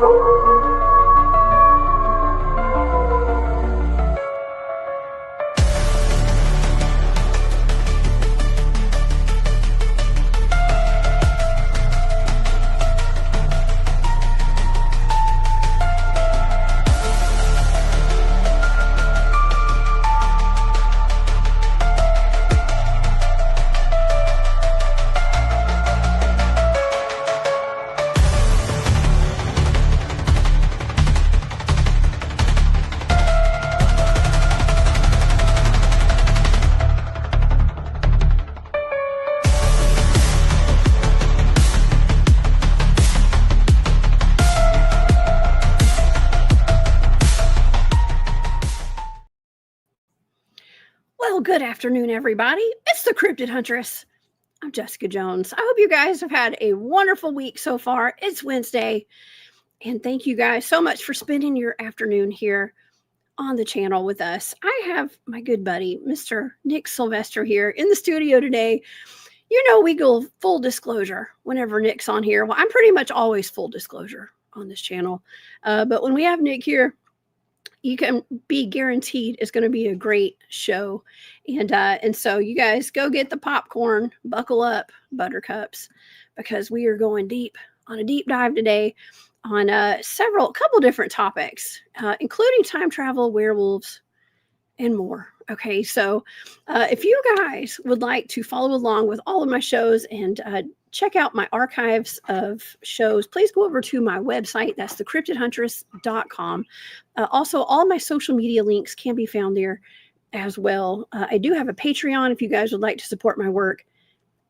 Well, good afternoon, everybody. It's the Cryptid Huntress. I'm Jessica Jones. I hope you guys have had a wonderful week so far. It's Wednesday, and thank you guys so much for spending your afternoon here on the channel with us. I have my good buddy, Mr. Nick Sylvester, here in the studio today. You know, we go full disclosure whenever Nick's on here. Well, I'm pretty much always full disclosure on this channel. But when we have Nick here, you can be guaranteed it's going to be a great show. And so you guys go get the popcorn, buckle up, buttercups, because we are going deep on a deep dive today on a couple different topics, including time travel, werewolves, and more. Okay, so if you guys would like to follow along with all of my shows and check out my archives of shows, please go over to my website. That's thecryptidhuntress.com. Also, all my social media links can be found there as well. I do have a Patreon if you guys would like to support my work,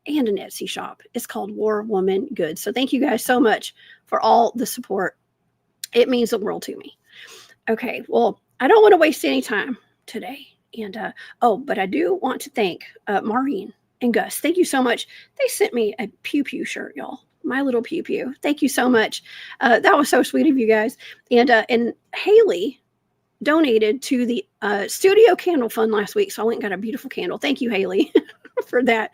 and an Etsy shop. It's called War Woman Goods. So thank you guys so much for all the support. It means the world to me. Okay, well, I don't want to waste any time today. And but I do want to thank Maureen and Gus. Thank you so much. They sent me a Pew Pew shirt, y'all. My little Pew Pew. Thank you so much. That was so sweet of you guys. And Haley donated to the Studio Candle Fund last week, so I went and got a beautiful candle. Thank you, Haley, for that.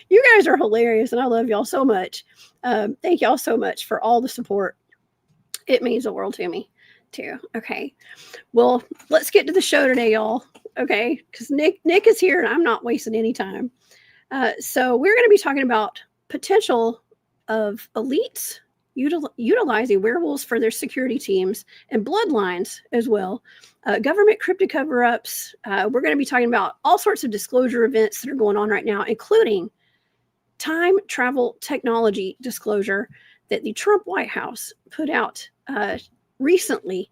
You guys are hilarious, and I love y'all so much. Thank y'all so much for all the support. It means the world to me, too. Okay. Well, let's get to the show today, y'all. Okay, because Nick is here, and I'm not wasting any time. So we're going to be talking about potential of elites utilizing werewolves for their security teams and bloodlines as well. Government cryptid cover-ups. We're going to be talking about all sorts of disclosure events that are going on right now, including time travel technology disclosure that the Trump White House put out recently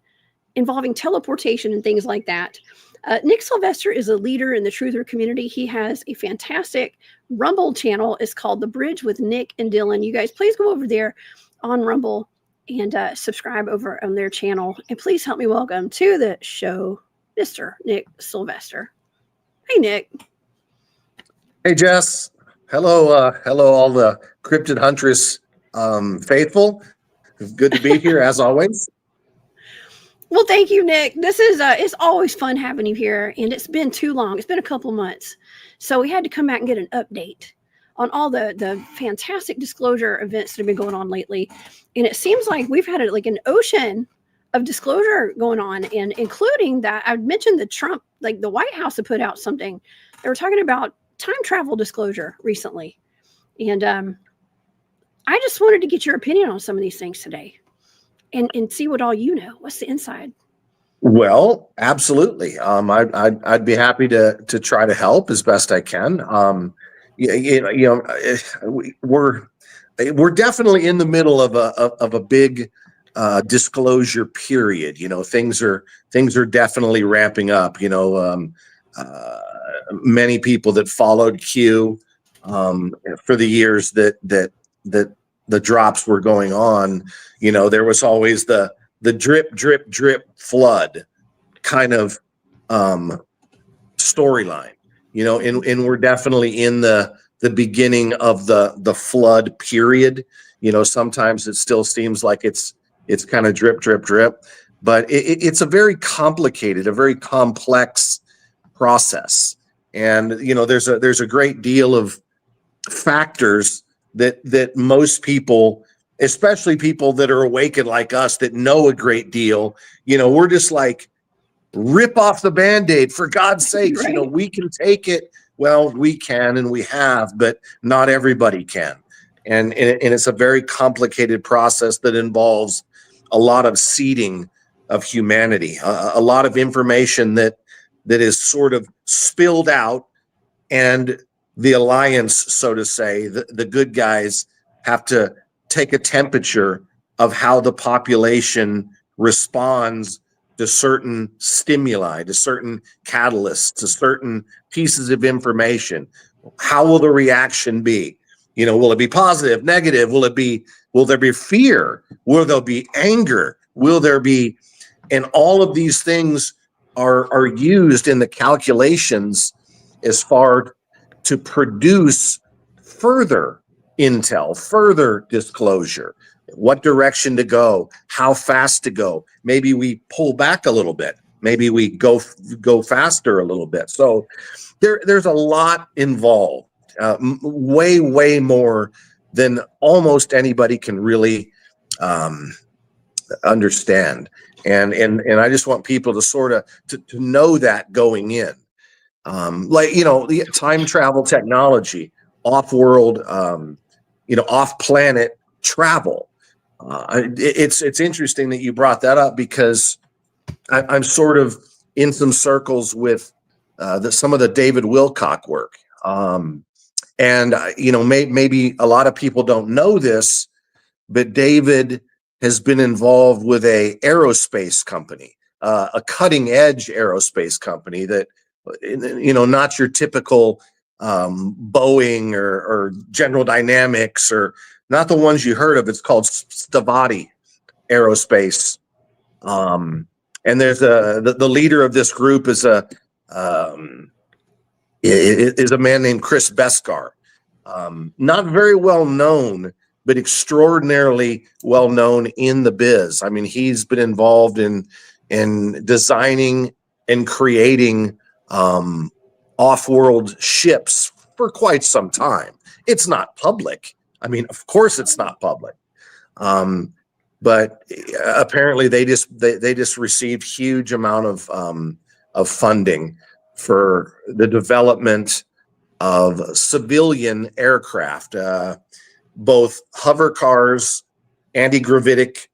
involving teleportation and things like that. Nick Sylvester is a leader in the truther community. He has a fantastic Rumble channel. It's called The Bridge with Nick and Dylan. You guys, please go over there on Rumble and subscribe over on their channel. And please help me welcome to the show, Mr. Nick Sylvester. Hey, Nick. Hey, Jess. Hello, hello, all the Cryptid Huntress faithful. Good to be here, as always. Well, thank you, Nick. This is it's always fun having you here, and it's been too long. It's been a couple months, so we had to come back and get an update on all the fantastic disclosure events that have been going on lately. And it seems like we've had an ocean of disclosure going on, and including that I mentioned the Trump, the White House had put out something. They were talking about time travel disclosure recently, and I just wanted to get your opinion on some of these things today. And see what all you know. What's the inside? Well, absolutely. I'd be happy to try to help as best I can. We're definitely in the middle of a big disclosure period. You know, things are definitely ramping up. You know, many people that followed Q for the years that the drops were going on, you know, there was always the drip, drip, drip flood kind of storyline, you know, and we're definitely in the beginning of the flood period. You know, sometimes it still seems like it's kind of drip, drip, drip, but it's a very complicated, a very complex process. And, you know, there's a great deal of factors that most people especially people that are awakened like us that know a great deal. We're just like, rip off the Band-Aid, for God's sakes. Right. We can take it. Well, we can, and we have, but not everybody can. And it's a very complicated process that involves a lot of seeding of humanity, a lot of information that is sort of spilled out, and the alliance, so to say, the good guys have to take a temperature of how the population responds to certain stimuli, to certain catalysts, to certain pieces of information. How will the reaction be? Will it be positive, negative? Will there be fear? Will there be anger? Will there be, and all of these things are used in the calculations as far to produce further intel, further disclosure, what direction to go, how fast to go. Maybe we pull back a little bit. Maybe we go faster a little bit. So there's a lot involved, way more than almost anybody can really understand. And I just want people to sort of to know that going in. The time travel technology, off-world, off-planet travel. It's interesting that you brought that up, because I'm sort of in some circles with some of the David Wilcock work. Maybe a lot of people don't know this, but David has been involved with a aerospace company, a cutting edge aerospace company that, not your typical Boeing or General Dynamics, or not the ones you heard of. It's called Stavati Aerospace. And there's the leader of this group is a man named Chris Beskar. Not very well known, but extraordinarily well known in the biz. I mean, he's been involved in designing and creating off-world ships for quite some time. It's not public. I mean, of course it's not public. But apparently they just received huge amount of funding for the development of civilian aircraft, both hover cars, anti-gravitic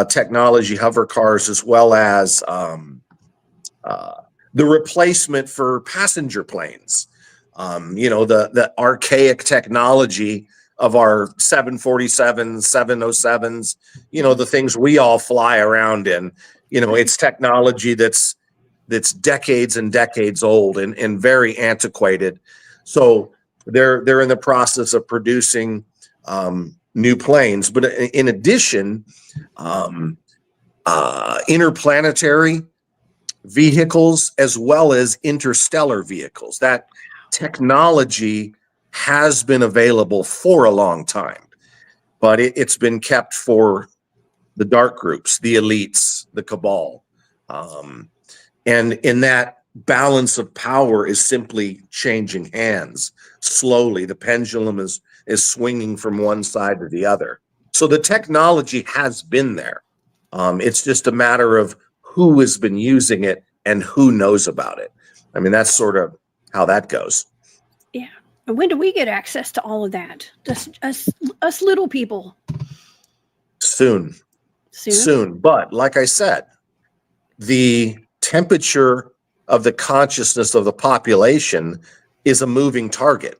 technology hover cars, as well as the replacement for passenger planes. The archaic technology of our 747s, 707s, the things we all fly around in. It's technology that's decades and decades old and very antiquated. So they're in the process of producing new planes. But in addition, interplanetary vehicles as well as interstellar vehicles. That technology has been available for a long time, but it's been kept for the dark groups, the elites, the cabal. And in that balance of power is simply changing hands slowly. The pendulum is swinging from one side to the other. So the technology has been there. It's just a matter of who has been using it and who knows about it. I mean, that's sort of how that goes. Yeah. And when do we get access to all of that? Just us little people. Soon. But like I said, the temperature of the consciousness of the population is a moving target.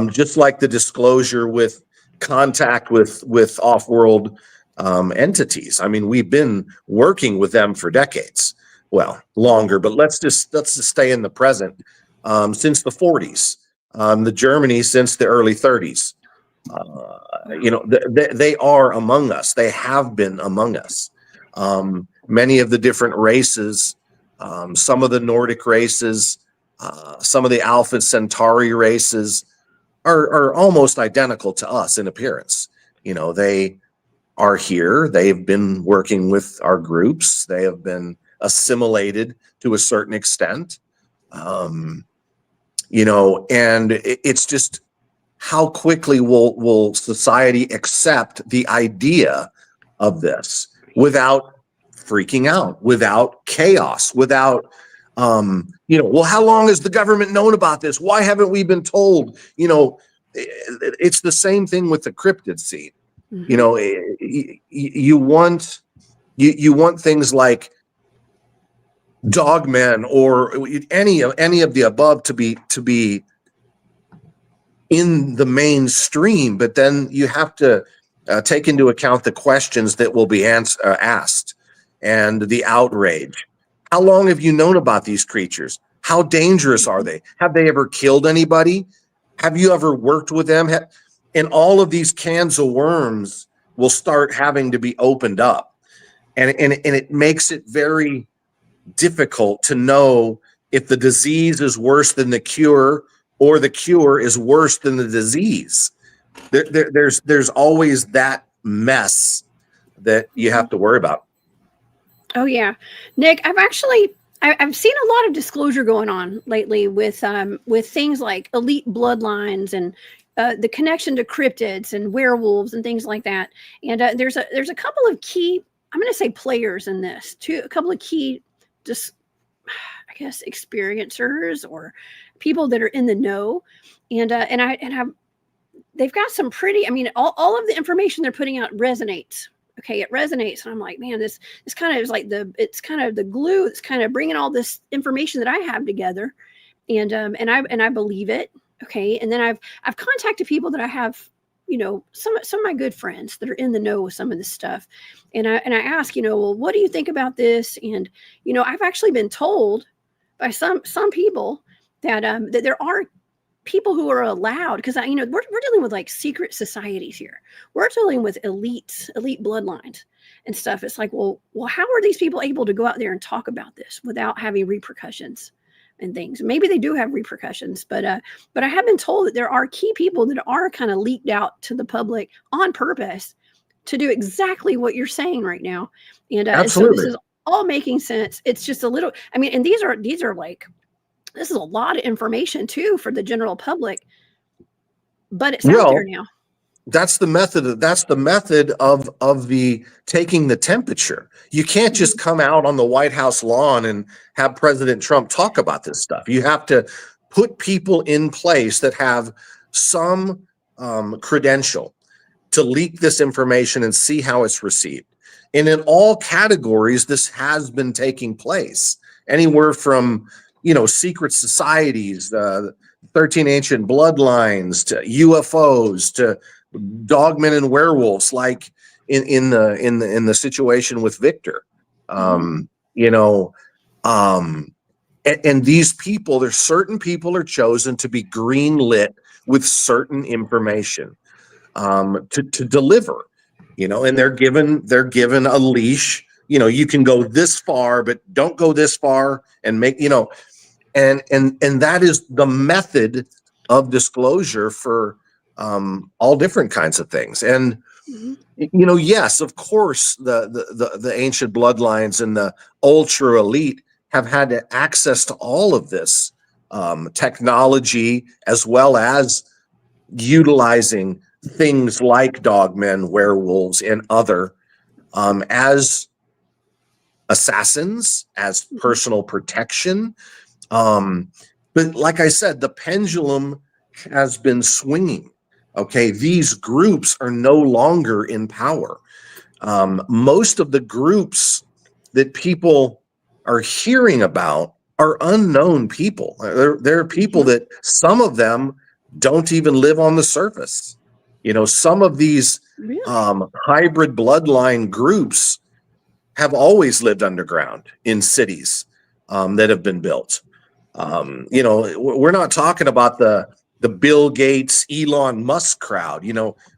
Just like the disclosure with contact with off-world entities. I mean, we've been working with them for decades. Well, longer, but let's just stay in the present. Since the 40s, the Germany since the early 30s. They are among us. They have been among us. Many of the different races, some of the Nordic races, some of the Alpha Centauri races are almost identical to us in appearance. They are here. They've been working with our groups. They have been assimilated to a certain extent. And it's just how quickly will society accept the idea of this without freaking out, without chaos, without well, how long has the government known about this? Why haven't we been told? It's the same thing with the cryptid scene. You want things like Dogman or any of the above to be in the mainstream, but then you have to take into account the questions that will be asked and the outrage. How long have you known about these creatures? How dangerous are they? Have they ever killed anybody? Have you ever worked with them? And all of these cans of worms will start having to be opened up. And it makes it very difficult to know if the disease is worse than the cure or the cure is worse than the disease. There's always that mess that you have to worry about. Oh yeah, Nick, I've seen a lot of disclosure going on lately with things like elite bloodlines and the connection to cryptids and werewolves and things like that. And there's a couple of key, I'm going to say players in this too, a couple of key, just I guess experiencers or people that are in the know, and they've got some pretty. I mean, all of the information they're putting out resonates. Okay, it resonates, and I'm like, man, this kind of is like it's kind of the glue that's kind of bringing all this information that I have together, and I believe it. Okay, and then I've contacted people that I have, some of my good friends that are in the know with some of this stuff, and I ask, well, what do you think about this? And I've actually been told by some people that that there are people who are allowed, because we're dealing with like secret societies here. We're dealing with elite bloodlines and stuff. It's like, well, how are these people able to go out there and talk about this without having repercussions and things? Maybe they do have repercussions, but I have been told that there are key people that are kind of leaked out to the public on purpose to do exactly what you're saying right now. And Absolutely. so this is all making sense. It's just a little, I mean, and these are like, this is a lot of information too for the general public, but it's out there now. That's the method. That's the method of the taking the temperature. You can't just come out on the White House lawn and have President Trump talk about this stuff. You have to put people in place that have some credential to leak this information and see how it's received. And in all categories, this has been taking place. Anywhere from secret societies, 13 ancient bloodlines, to UFOs, to Dogmen and werewolves, like in the situation with Victor. And these people, there's certain people are chosen to be green lit with certain information to deliver, and they're given a leash. You can go this far, but don't go this far, and make, and that is the method of disclosure for all different kinds of things. And yes, of course, the ancient bloodlines and the ultra elite have had access to all of this technology, as well as utilizing things like dogmen, werewolves, and other as assassins, as personal protection. But like I said, the pendulum has been swinging. Okay, these groups are no longer in power. Most of the groups that people are hearing about are unknown people. There are people that, some of them don't even live on the surface. Some of these hybrid bloodline groups have always lived underground in cities that have been built. We're not talking about the Bill Gates, Elon Musk crowd.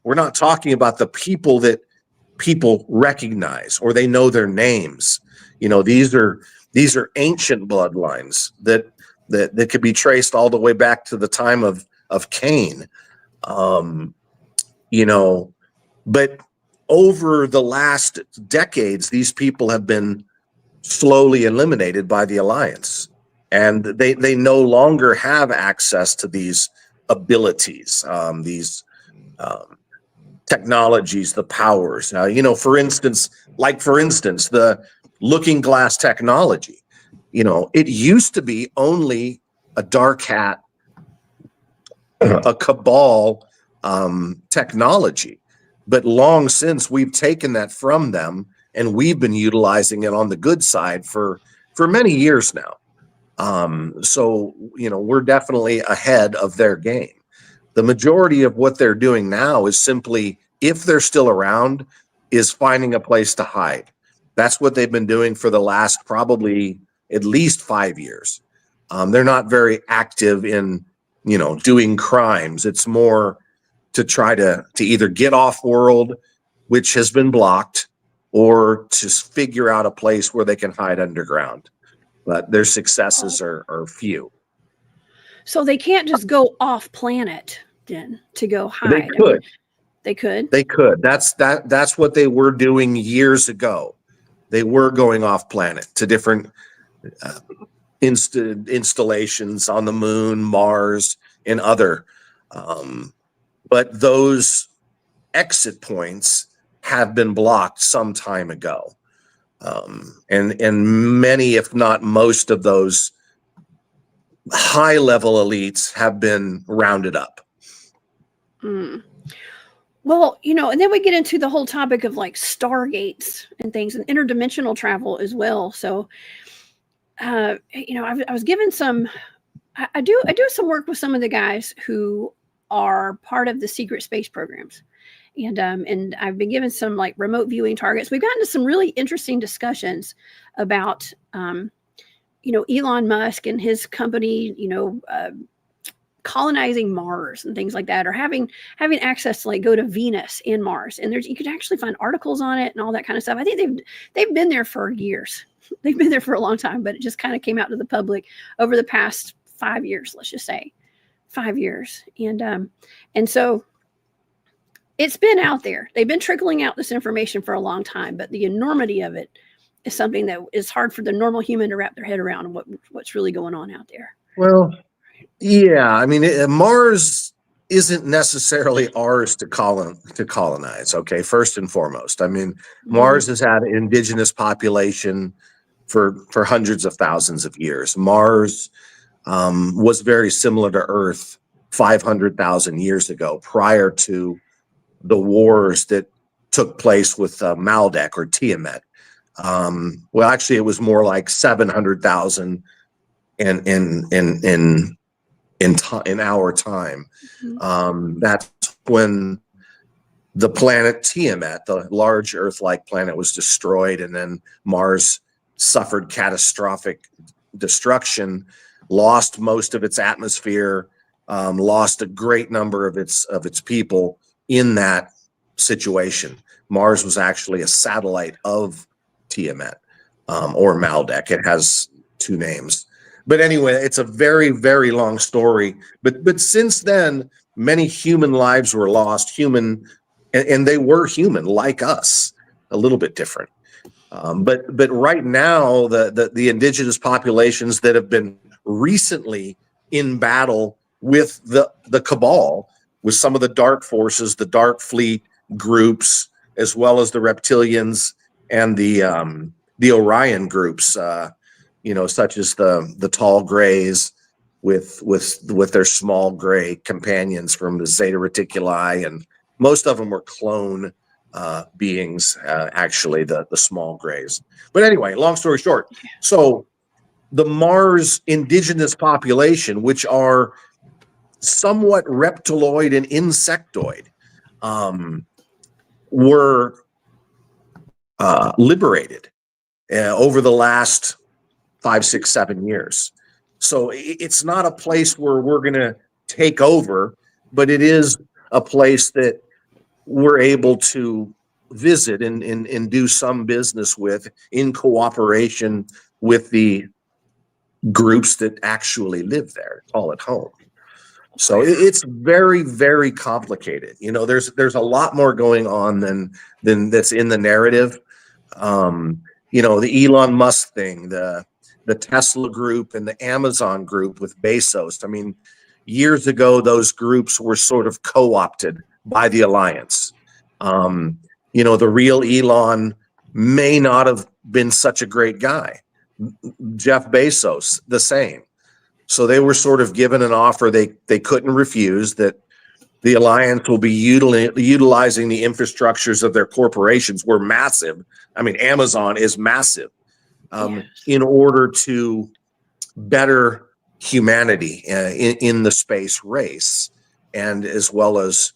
We're not talking about the people that people recognize or they know their names. These are ancient bloodlines that could be traced all the way back to the time of Cain. But over the last decades, these people have been slowly eliminated by the Alliance, and they no longer have access to these abilities, these technologies, the powers. You know, for instance, the looking glass technology. You know, it used to be only a dark hat, a cabal technology, but long since we've taken that from them, and we've been utilizing it on the good side for many years now. So, you know, we're definitely ahead of their game. The majority of what they're doing now is simply, if they're still around, is finding a place to hide. That's what they've been doing for the last probably at least 5 years. They're not very active in, you know, doing crimes. It's more to try to either get off world, which has been blocked, or to figure out a place where they can hide underground. But their successes are few. So they can't just go off planet then to go hide. They could. I mean, they could. They could. That's what they were doing years ago. They were going off planet to different installations on the moon, Mars, and other. But those exit points have been blocked some time ago. And many, if not most, of those high level elites have been rounded up. Well, you know, and then we get into the whole topic of like Stargates and things, and interdimensional travel as well. So, you know, I was given some. I do some work with some of the guys who are part of the secret space programs. And I've been given some like remote viewing targets. We've gotten to some really interesting discussions about, you know, Elon Musk and his company, you know, colonizing Mars and things like that, or having access to like go to Venus and Mars. And you could actually find articles on it and all that kind of stuff. I think they've been there for years. They've been there for a long time, but it just kind of came out to the public over the past 5 years, let's just say 5 years. And so it's been out there. They've been trickling out this information for a long time, but the enormity of it is something that is hard for the normal human to wrap their head around, and what's really going on out there. Well, yeah, I mean, Mars isn't necessarily ours to colonize. Okay, first and foremost, I mean, Mars has had an indigenous population for hundreds of thousands of years. Mars was very similar to Earth 500,000 years ago, prior to the wars that took place with Maldek or Tiamat. Well, actually, it was more like 700,000 in our time. That's when the planet Tiamat, the large Earth-like planet, was destroyed, and then Mars suffered catastrophic destruction, lost most of its atmosphere, lost a great number of its people in that situation. Mars was actually a satellite of Tiamat, or Maldek. It has two names. But anyway, it's a very, very long story. But since then, many human lives were lost, and they were human like us, a little bit different. But right now, the indigenous populations that have been recently in battle with the cabal, with some of the dark forces, the dark fleet groups, as well as the reptilians and the Orion groups, you know, such as the tall grays with their small gray companions from the Zeta Reticuli, and most of them were clone beings, actually, the small grays. But anyway, long story short, so the Mars indigenous population, which are somewhat reptiloid and insectoid, were liberated over the last 5, 6, 7 years. So it's not a place where we're going to take over, but it is a place that we're able to visit and do some business with, in cooperation with the groups that actually live there, call it home. So it's very, very complicated. You know, there's a lot more going on than that's in the narrative. You know, the Elon Musk thing, the Tesla group, and the Amazon group with Bezos. I mean, years ago, those groups were sort of co-opted by the Alliance. The real Elon may not have been such a great guy. Jeff Bezos, the same. So they were sort of given an offer they couldn't refuse, that the Alliance will be utilizing the infrastructures of their corporations. We're massive. I mean, Amazon is massive, in order to better humanity in the space race, and as well as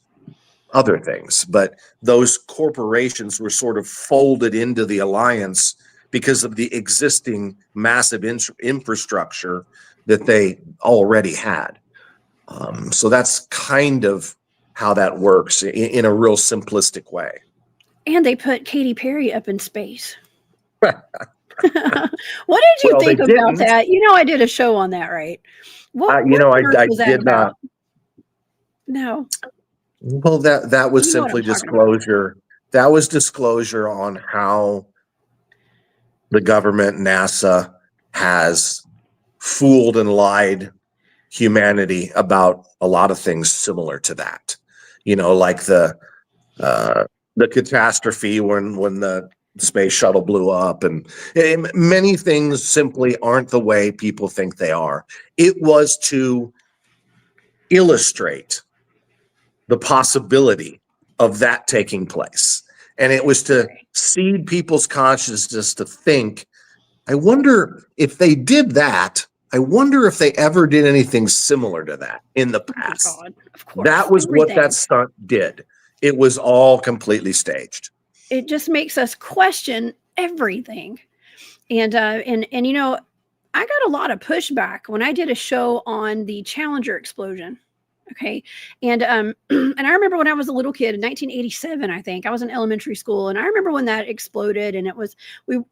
other things. But those corporations were sort of folded into the Alliance because of the existing massive infrastructure that they already had. So that's kind of how that works in a real simplistic way. And they put Katy Perry up in space. What did you think about that? I did a show on that, right? I did not. No. Well, that was simply disclosure. That was disclosure on how the government, NASA, has fooled and lied humanity about a lot of things similar to that. Like the catastrophe when the space shuttle blew up, and many things simply aren't the way people think they are. It was to illustrate the possibility of that taking place. And it was to seed people's consciousness to think, I wonder if they did that, I wonder if they ever did anything similar to that in the past. Oh God, of course. That was what that stunt did. It was all completely staged. It just makes us question everything. And I got a lot of pushback when I did a show on the Challenger explosion. Okay. And and I remember when I was a little kid in 1987, I think I was in elementary school, and I remember when that exploded, and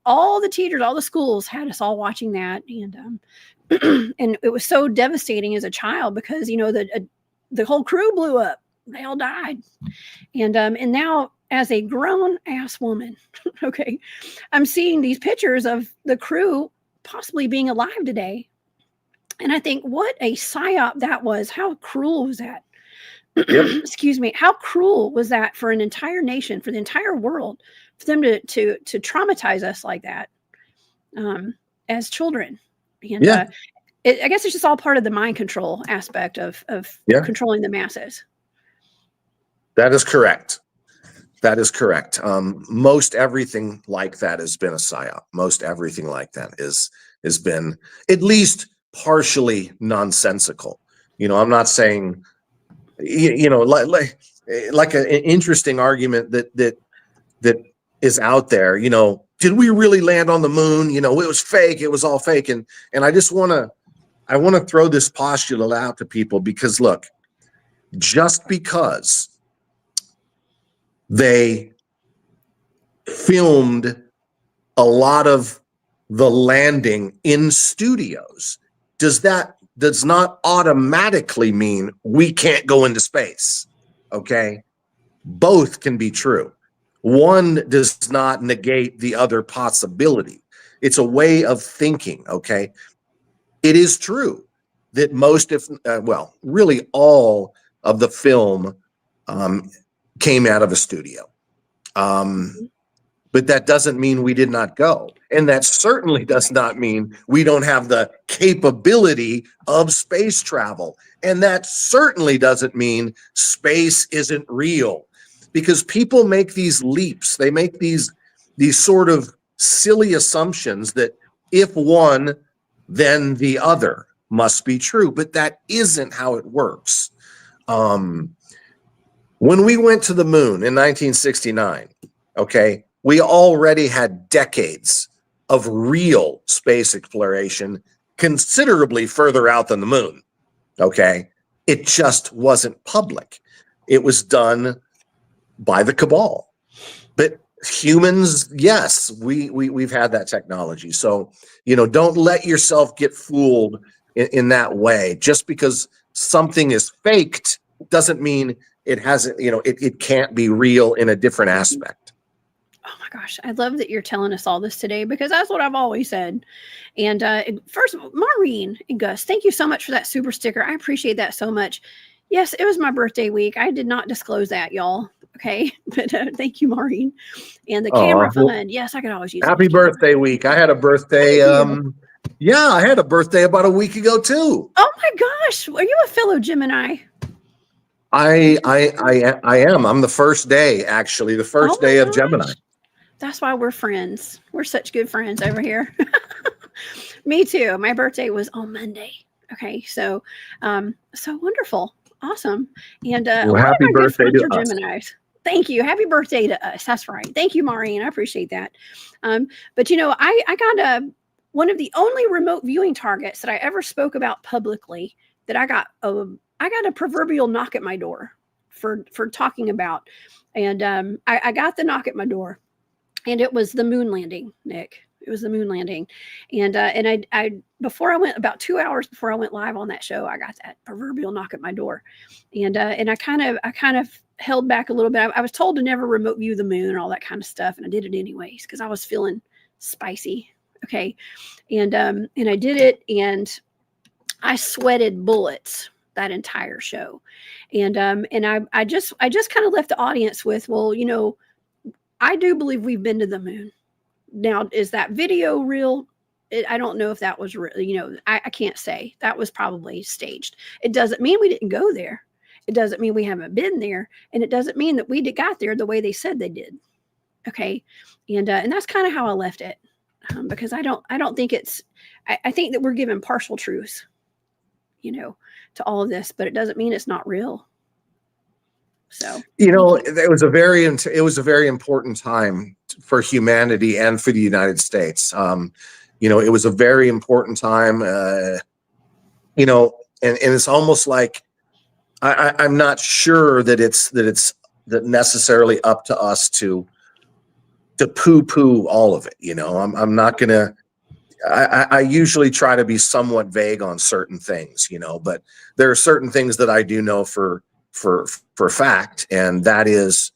all the teachers, all the schools had us all watching that. And and it was so devastating as a child because, the whole crew blew up. They all died. And now as a grown ass woman, okay, I'm seeing these pictures of the crew possibly being alive today. And I think, what a psyop that was. How cruel was that? Yep. Excuse me. How cruel was that for an entire nation, for the entire world, for them to traumatize us like that as children? And I guess it's just all part of the mind control aspect of controlling the masses. That is correct. That is correct. Most everything like that has been a psyop. Most everything like that has been at least partially nonsensical. I'm not saying, like an interesting argument that is out there. Did we really land on the moon? It was fake. It was all fake. And I just want to throw this postulate out to people, because look, just because they filmed a lot of the landing in studios does not automatically mean we can't go into space. Okay. Both can be true. One does not negate the other possibility. It's a way of thinking. Okay. It is true that really all of the film came out of a studio. But that doesn't mean we did not go. And that certainly does not mean we don't have the capability of space travel. And that certainly doesn't mean space isn't real, because people make these leaps. They make these sort of silly assumptions that if one, then the other must be true. But that isn't how it works. When we went to the moon in 1969, okay, we already had decades of real space exploration considerably further out than the moon. Okay. It just wasn't public. It was done by the cabal. But humans, yes, we've had that technology. So, don't let yourself get fooled in that way. Just because something is faked doesn't mean it hasn't, it can't be real in a different aspect. Oh my gosh, I love that you're telling us all this today because that's what I've always said. And first, Maureen and Gus, thank you so much for that super sticker. I appreciate that so much. Yes, it was my birthday week. I did not disclose that, y'all. Okay, but thank you, Maureen. And the camera fund. Yes, I could always use. Happy birthday week! I had a birthday. Yeah, I had a birthday about a week ago too. Oh my gosh, are you a fellow Gemini? I am. I'm the first day, actually, the first day of Gemini. That's why we're friends. We're such good friends over here. Me too. My birthday was on Monday. Okay, so so wonderful, awesome, and well, happy birthday to us. Geminis. Thank you. Happy birthday to us. That's right. Thank you, Maureen. I appreciate that. But you know, I got one of the only remote viewing targets that I ever spoke about publicly that I got a proverbial knock at my door for talking about, and I got the knock at my door. And it was the moon landing, Nick. It was the moon landing. And I before I went, about 2 hours before I went live on that show, I got that proverbial knock at my door. And I kind of held back a little bit. I was told to never remote view the moon and all that kind of stuff. And I did it anyways, because I was feeling spicy. Okay. And I did it, and I sweated bullets that entire show. And I just kind of left the audience with, well, you know, I do believe we've been to the moon. Now, is that video real? I don't know if that was real. You know, I can't say. That was probably staged. It doesn't mean we didn't go there. It doesn't mean we haven't been there. And it doesn't mean that we got there the way they said they did. Okay. And that's kind of how I left it. Because I don't think it's, I think that we're given partial truths, you know, to all of this, but it doesn't mean it's not real. So, you know, it was a very important time for humanity and for the United States. You know, it was a very important time, you know, and it's almost like, I'm not sure that it's necessarily up to us to poo-poo all of it. You know, I'm not going to, I usually try to be somewhat vague on certain things, you know, but there are certain things that I do know for fact, and that is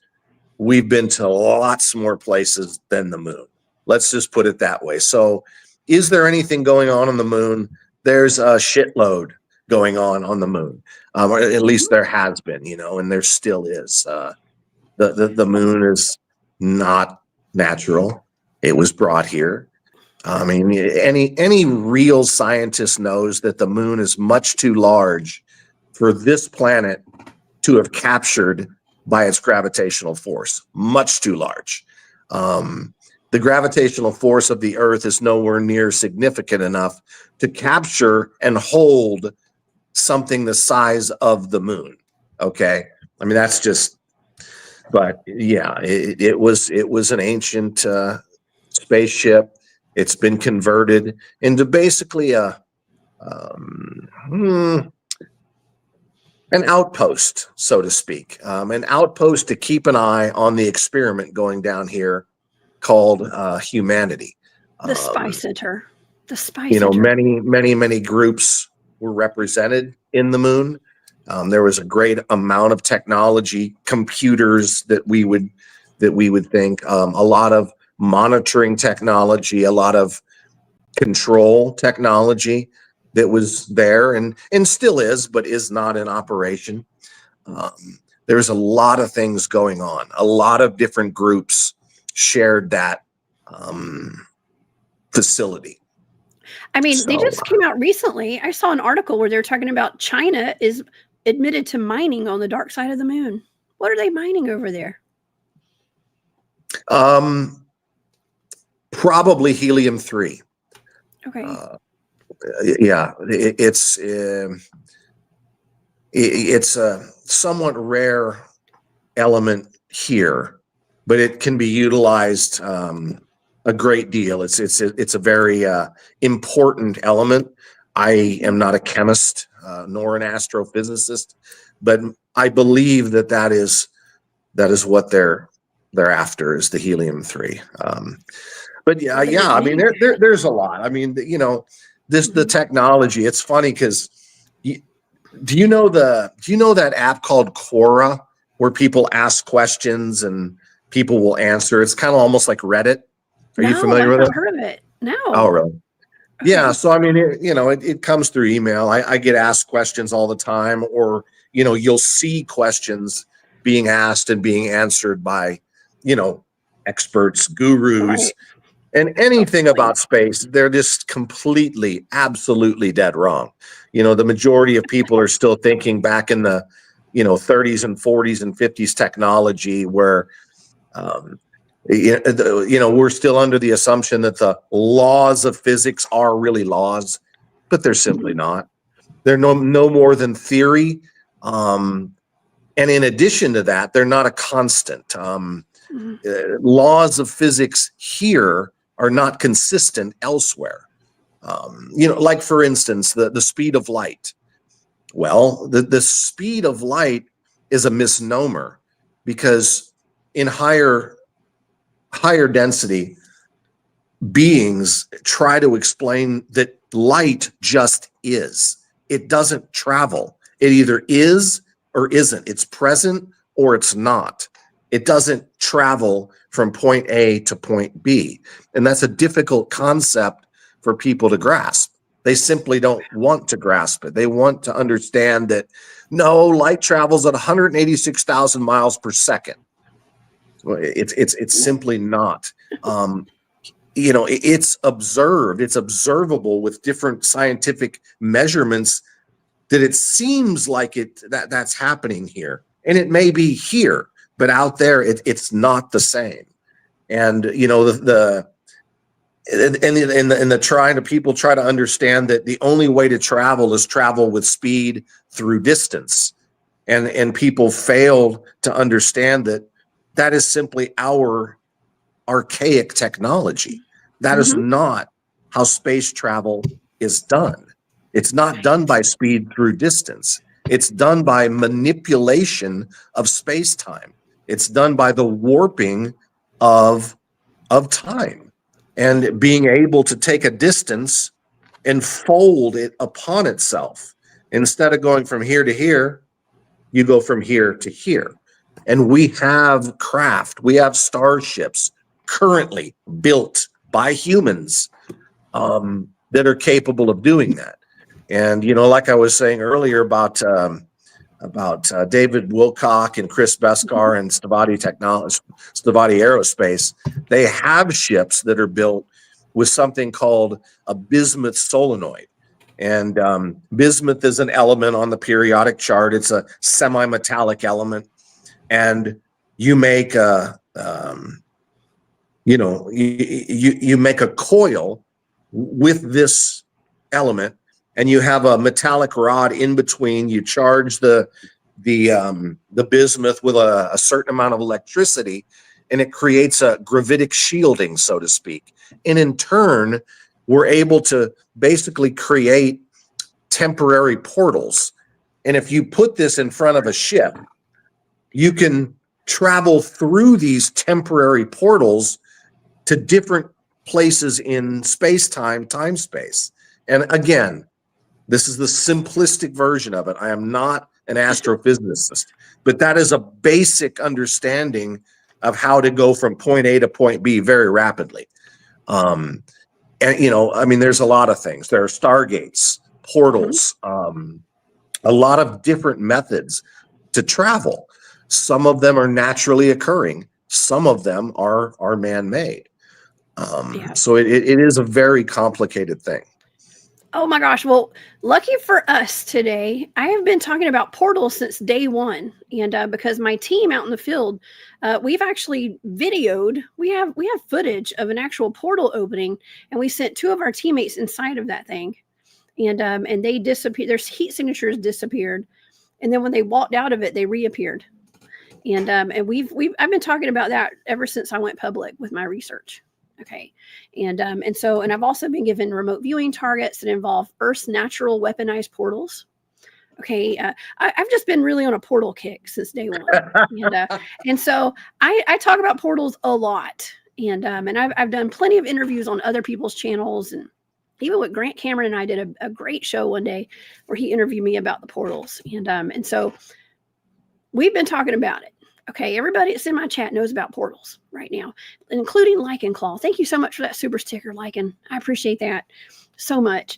we've been to lots more places than the moon. Let's just put it that way. So is there anything going on the moon? There's a shitload going on the moon, or at least there has been, you know, and there still is. The moon is not natural. It was brought here. I mean, any real scientist knows that the moon is much too large for this planet to have captured by its gravitational force. Much too large. The gravitational force of the Earth is nowhere near significant enough to capture and hold something the size of the moon. Okay, I mean, that's just. But yeah, it was an ancient spaceship. It's been converted into basically an outpost, so to speak, an outpost to keep an eye on the experiment going down here called humanity. The Spy Center. The Spy Center. You know, many groups were represented in the moon. There was a great amount of technology, computers that we would think, a lot of monitoring technology, a lot of control technology that was there and still is, but is not in operation. There's a lot of things going on. A lot of different groups shared that facility. I mean, they just came out recently. I saw an article where they're talking about China is admitted to mining on the dark side of the moon. What are they mining over there? Probably helium-3. Okay. Yeah, it's a somewhat rare element here, but it can be utilized a great deal. It's a very important element. I am not a chemist nor an astrophysicist, but I believe that is what they're after, is the helium-3. But yeah, I mean, there's a lot. I mean, you know, the technology. It's funny because do you know that app called Quora, where people ask questions and people will answer. It's kind of almost like Reddit. Are you No, familiar I've with not it? heard of it. Oh, No. really? Yeah. So, I mean, it comes through email. I get asked questions all the time, or, you'll see questions being asked and being answered by, experts, gurus, Right. and anything Totally. about space. They're just completely, absolutely dead wrong. The majority of people are still thinking back in the, 30s and 40s and 50s technology where, um, we're still under the assumption that the laws of physics are really laws, but they're simply not. They're no more than theory. And in addition to that, they're not a constant. Laws of physics here are not consistent elsewhere. Like for instance, the speed of light. Well, the speed of light is a misnomer, because in higher density beings try to explain that light just is. It doesn't travel. It either is or isn't. It's present or it's not. It doesn't travel from point A to point B. And that's a difficult concept for people to grasp. They simply don't want to grasp it. They want to understand that, no, light travels at 186,000 miles per second. It's simply not. It's observed. It's observable with different scientific measurements that it seems like that's happening here, and it may be here, but out there it's not the same. And people try to understand that the only way to travel is travel with speed through distance, and people fail to understand that is simply our archaic technology. That is not how space travel is done. It's not done by speed through distance. It's done by manipulation of space-time. It's done by the warping of time, and being able to take a distance and fold it upon itself. Instead of going from here to here, you go from here to here. And we have craft, we have starships currently built by humans that are capable of doing that. And, like I was saying earlier about David Wilcock and Chris Beskar and Stavati Aerospace, they have ships that are built with something called a bismuth solenoid. And bismuth is an element on the periodic chart. It's a semi-metallic element. And you make you make a coil with this element, and you have a metallic rod in between. You charge the bismuth with a certain amount of electricity, and it creates a gravitic shielding, so to speak. And in turn, we're able to basically create temporary portals. And if you put this in front of a ship, you can travel through these temporary portals to different places in space-time, time-space. And again, this is the simplistic version of it. I am not an astrophysicist, but that is a basic understanding of how to go from point A to point B very rapidly. And, there's a lot of things. There are stargates, portals, a lot of different methods to travel. Some of them are naturally occurring. Some of them are man-made. So it is a very complicated thing. Oh my gosh. Well, lucky for us today, I have been talking about portals since day one. And because my team out in the field, we've actually videoed, we have footage of an actual portal opening, and we sent 2 of our teammates inside of that thing. And they disappeared. Their heat signatures disappeared. And then when they walked out of it, they reappeared. And I've been talking about that ever since I went public with my research. Okay. And I've also been given remote viewing targets that involve Earth's natural weaponized portals. Okay. I've just been really on a portal kick since day one. And so I talk about portals a lot. And I've done plenty of interviews on other people's channels, and even with Grant Cameron and I did a great show one day where he interviewed me about the portals. And so we've been talking about it. Okay, everybody that's in my chat knows about portals right now, including Lichen Claw. Thank you so much for that super sticker, Lichen. I appreciate that so much.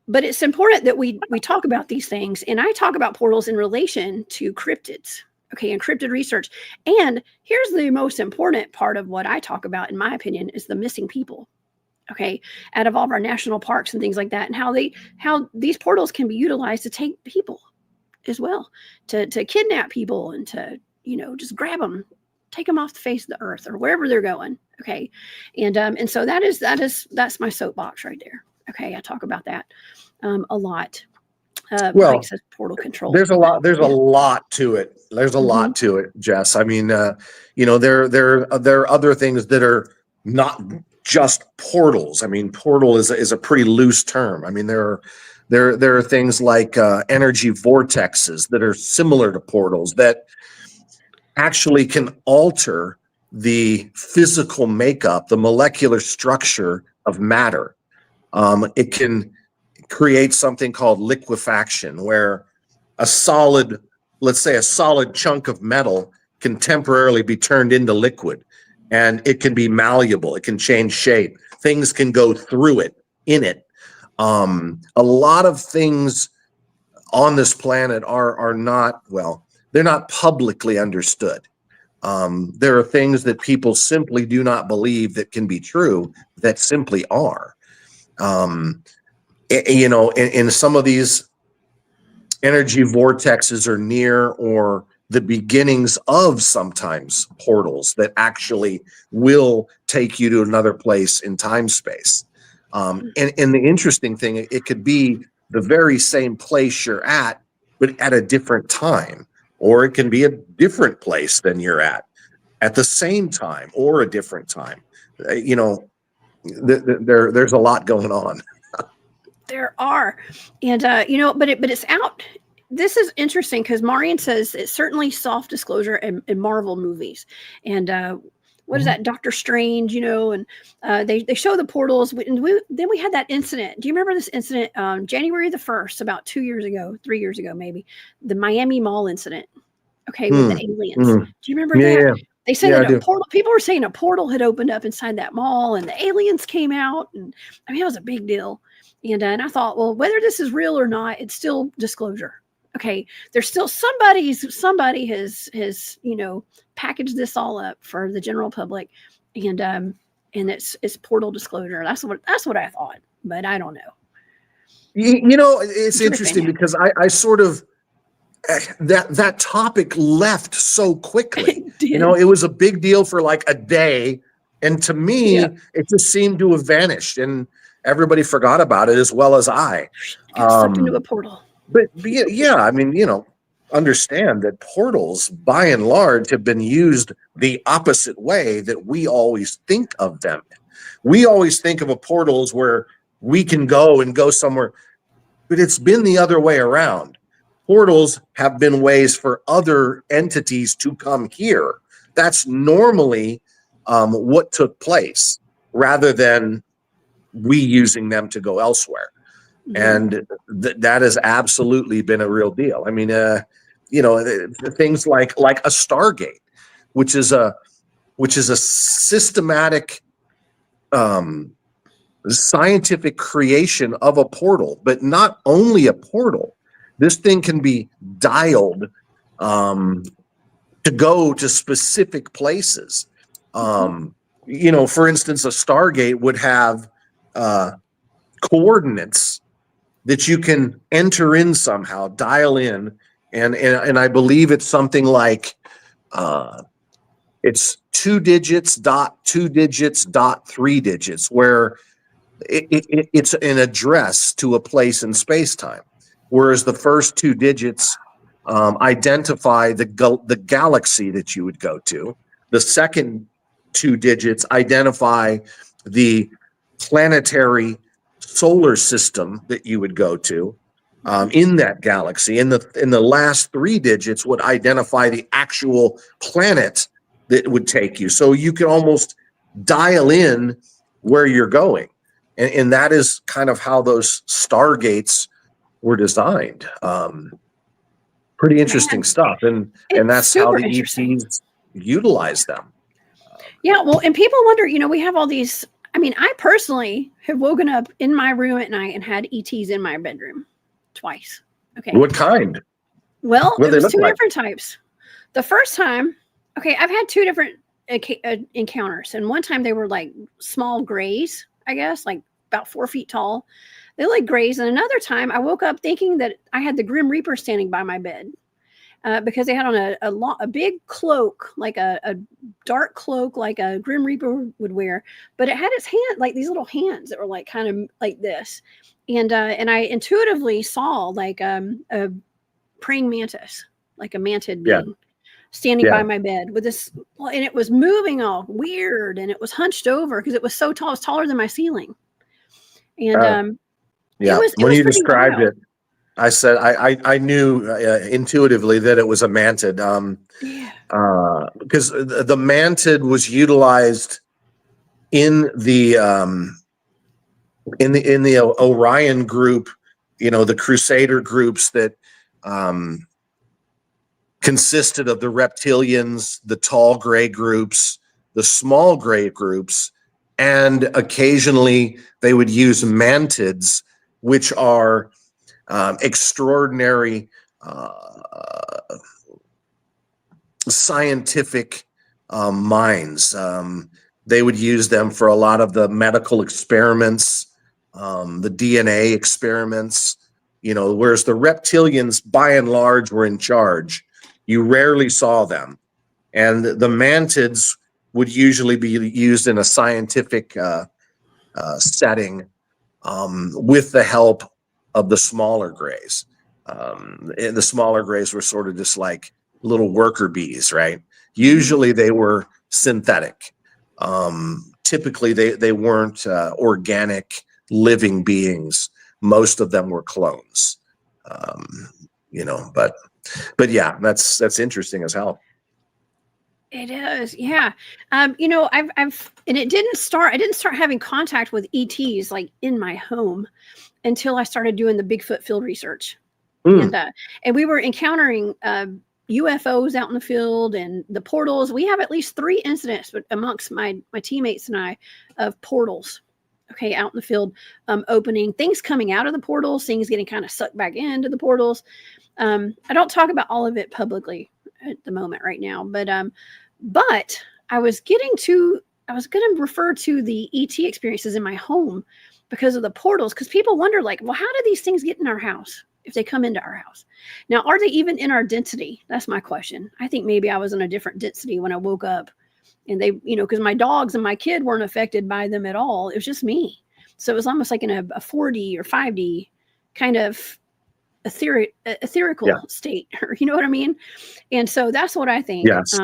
But it's important that we talk about these things, and I talk about portals in relation to cryptids, okay, and cryptid research. And here's the most important part of what I talk about, in my opinion, is the missing people, okay, out of all of our national parks and things like that, and how these portals can be utilized to take people as well, to kidnap people and to, just grab them, take them off the face of the earth or wherever they're going, okay, and so that's my soapbox right there. Okay, I talk about that a lot. Well, Mike says portal control. There's a lot to it. There's a lot to it, Jess. I mean, there are other things that are not just portals. I mean, portal is a pretty loose term. I mean, there are things like energy vortexes that are similar to portals that actually can alter the physical makeup, the molecular structure of matter. It can create something called liquefaction, where let's say a solid chunk of metal can temporarily be turned into liquid, and it can be malleable. It can change shape. Things can go through it, in it. A lot of things on this planet are not, well, they're not publicly understood. There are things that people simply do not believe that can be true that simply are. In some of these energy vortexes are near or the beginnings of sometimes portals that actually will take you to another place in time space. And the interesting thing, it could be the very same place you're at, but at a different time, or it can be a different place than you're at the same time or a different time. There's a lot going on. There are, and but it's out. This is interesting because Marian says it's certainly soft disclosure in Marvel movies, and what is that, Doctor Strange? And they show the portals. Then we had that incident. Do you remember this incident? January the 1st, about 3 years ago, maybe, the Miami Mall incident. Okay, with the aliens. Do you remember that? Yeah. They said that a portal. People were saying a portal had opened up inside that mall, and the aliens came out, and I mean, it was a big deal. And I thought, well, whether this is real or not, it's still disclosure. Okay, there's still somebody has packaged this all up for the general public, and it's portal disclosure. That's what I thought, but I don't know. It's interesting because I sort of that topic left so quickly. It was a big deal for like a day, and to me, it just seemed to have vanished, and everybody forgot about it as well as I. Sucked into a portal. But yeah, I mean, understand that portals, by and large, have been used the opposite way that we always think of them. We always think of a portal as where we can go somewhere, but it's been the other way around. Portals have been ways for other entities to come here. That's normally what took place, rather than we using them to go elsewhere. And that has absolutely been a real deal. I mean, things like a Stargate, which is a systematic scientific creation of a portal, but not only a portal. This thing can be dialed to go to specific places. For instance, a Stargate would have coordinates that you can enter in somehow, dial in, and I believe it's something like it's 2 digits, dot 2 digits, dot 3 digits, where it's an address to a place in space-time, whereas the first 2 digits identify the galaxy that you would go to. The second 2 digits identify the planetary solar system that you would go to in that galaxy. And the last 3 digits would identify the actual planet that would take you. So you can almost dial in where you're going. And that is kind of how those Stargates were designed. Pretty Man, interesting stuff. And it's that's how super the interesting. ETs utilize them. Yeah, well, and people wonder, we have all these. I mean, I personally have woken up in my room at night and had ETs in my bedroom twice. Okay. What kind? Well, What do it they was look two like? different types. The first time, okay, I've had two different encounters, and one time they were like small grays, I guess, like about 4 feet tall. They were like grays, and another time I woke up thinking that I had the Grim Reaper standing by my bed. Because they had on a big cloak, like a dark cloak, like a Grim Reaper would wear, but it had its hand, like these little hands that were like kind of like this, and I intuitively saw like a praying mantis, like a mantid Yeah. being, standing by Yeah. my bed with this, and it was moving all weird, and it was hunched over because it was so tall, it was taller than my ceiling, and Yeah. it When was you pretty described wild. it, I said I knew intuitively that it was a mantid. Yeah. Because the mantid was utilized in the Orion group, the Crusader groups that consisted of the reptilians, the tall gray groups, the small gray groups, and occasionally they would use mantids, which are extraordinary scientific minds. They would use them for a lot of the medical experiments, the DNA experiments, whereas the reptilians, by and large, were in charge. You rarely saw them. And the mantids would usually be used in a scientific setting with the help of the smaller grays. And the smaller grays were sort of just like little worker bees, right? Usually they were synthetic. Typically they weren't organic living beings. Most of them were clones. But yeah, that's interesting as hell. It is, yeah. I've and it didn't start. I didn't start having contact with ETs like in my home until I started doing the Bigfoot field research, Mm. and we were encountering UFOs out in the field and the portals. We have at least 3 incidents amongst my teammates and I of portals. Okay, out in the field, opening, things coming out of the portals, things getting kind of sucked back into the portals. I don't talk about all of it publicly at the moment right now, but I was going to refer to the ET experiences in my home because of the portals, because people wonder, like, well, how do these things get in our house if they come into our house? Now, are they even in our density? That's my question. I think maybe I was in a different density when I woke up, and they, because my dogs and my kid weren't affected by them at all. It was just me. So it was almost like in a 4D or 5D kind of ethereal state, or you know what I mean? And so that's what I think. Yes.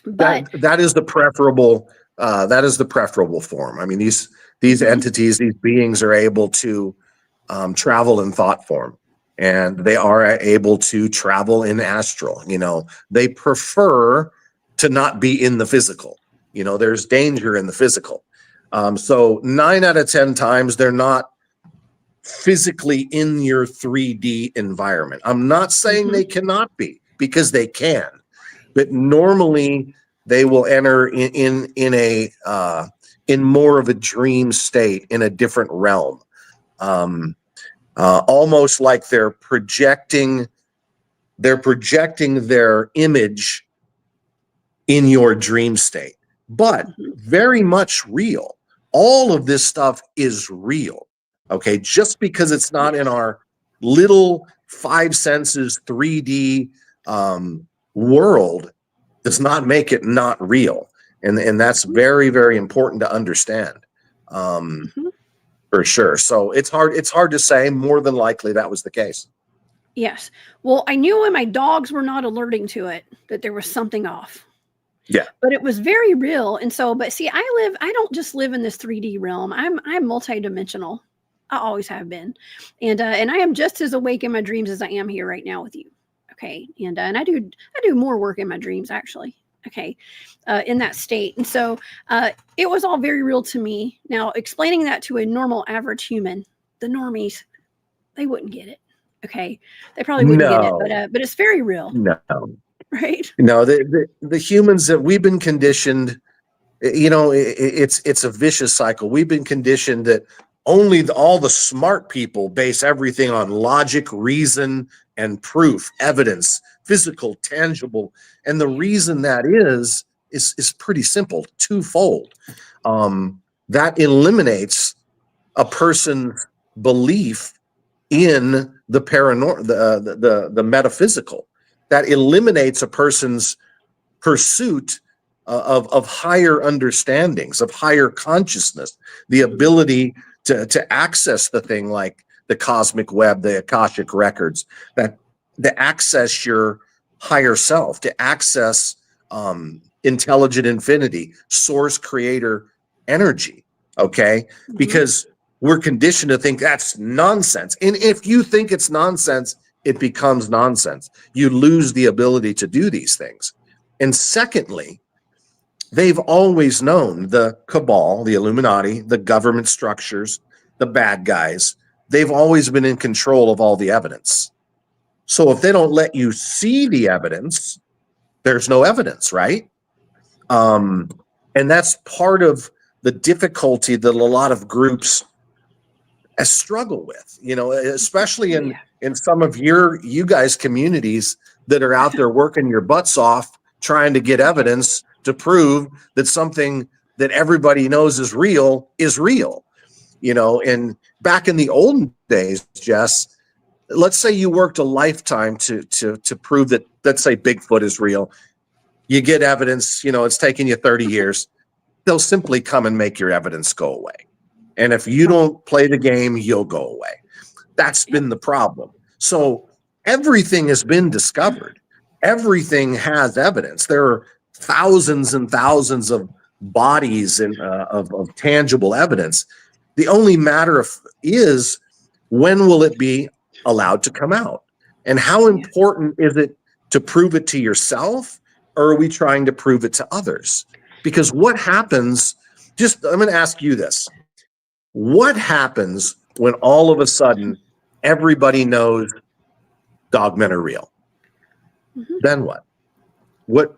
But that is the preferable form. I mean, these entities, these beings are able to travel in thought form, and they are able to travel in astral. They prefer to not be in the physical. There's danger in the physical. So 9 out of 10 times they're not physically in your 3D environment. I'm not saying they cannot be, because they can. But normally they will enter in more of a dream state, in a different realm, almost like they're projecting their image in your dream state, but very much real. All of this stuff is real. Okay, just because it's not in our little 5 senses 3D world does not make it not real, and that's very, very important to understand, for sure. So it's hard to say. More than likely that was the case. Yes. Well, I knew when my dogs were not alerting to it that there was something off. Yeah. But it was very real. And so, but see, I don't just live in this 3D realm. I'm multidimensional. I always have been. And I am just as awake in my dreams as I am here right now with you. Okay. And I do more work in my dreams, actually. Okay. In that state. And so it was all very real to me. Now, explaining that to a normal average human, the normies, they wouldn't get it. Okay, they probably wouldn't get it, No, but it's very real, no, right? no. The humans that we've been conditioned, it's a vicious cycle. We've been conditioned that only all the smart people base everything on logic, reason, and proof, evidence, physical, tangible. And the reason that is pretty simple, twofold. That eliminates a person's belief in the paranormal, the metaphysical. That eliminates a person's pursuit of higher understandings, of higher consciousness, the ability to access the thing like the cosmic web, the Akashic records, that to access your higher self, to access intelligent infinity, source creator energy. Okay, because we're conditioned to think that's nonsense, and if you think it's nonsense, it becomes nonsense. You lose the ability to do these things. And secondly, they've always known, the cabal, the Illuminati, the government structures, the bad guys, they've always been in control of all the evidence. So if they don't let you see the evidence, there's no evidence, right? And that's part of the difficulty that a lot of groups struggle with, especially in some of you guys' communities that are out there working your butts off trying to get evidence to prove that something that everybody knows is real, and back in the olden days, Jess, let's say you worked a lifetime to prove that, let's say Bigfoot is real. You get evidence, it's taking you 30 years. They'll simply come and make your evidence go away. And if you don't play the game, you'll go away. That's been the problem. So everything has been discovered. Everything has evidence. There are thousands and thousands of bodies and of tangible evidence. The only matter is when will it be allowed to come out? And how important is it to prove it to yourself, or are we trying to prove it to others? Because what happens, I'm going to ask you this. What happens when all of a sudden everybody knows dogmen are real? Then what?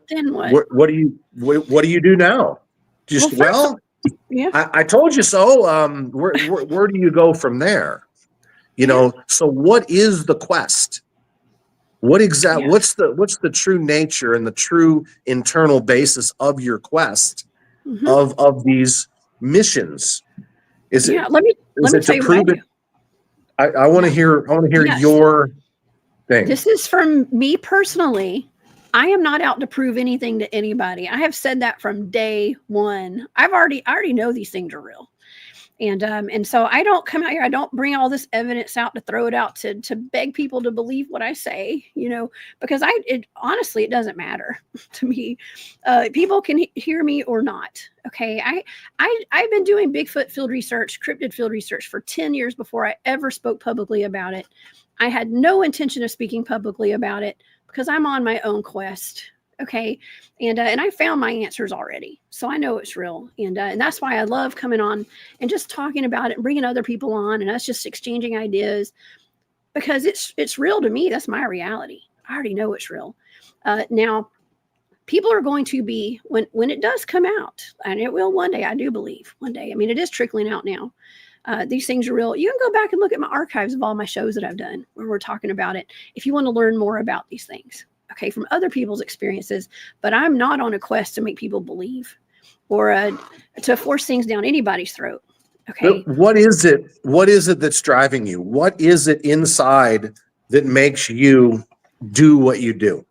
Then what? What do you do now? Just I told you so. Where do you go from there? So what is the quest? What's the true nature and the true internal basis of your quest of these missions? Is it let me to prove it? I want to hear your thing. This is from me personally. I am not out to prove anything to anybody. I have said that from day one. I already know these things are real. And so I don't come out here. I don't bring all this evidence out to throw it out to beg people to believe what I say, because honestly, it doesn't matter to me. People can hear me or not. Okay. I've been doing Bigfoot field research, cryptid field research for 10 years before I ever spoke publicly about it. I had no intention of speaking publicly about it because I'm on my own quest. Okay. And I found my answers already. So I know it's real. And that's why I love coming on and just talking about it and bringing other people on and us just exchanging ideas, because it's real to me. That's my reality. I already know it's real. Now, people are going to be, when it does come out, and it will one day, I do believe one day. I mean, it is trickling out now. These things are real. You can go back and look at my archives of all my shows that I've done where we're talking about it if you want to learn more about these things. Okay, from other people's experiences, but I'm not on a quest to make people believe or to force things down anybody's throat. Okay. But what is it that's driving you? What is it inside that makes you do what you do?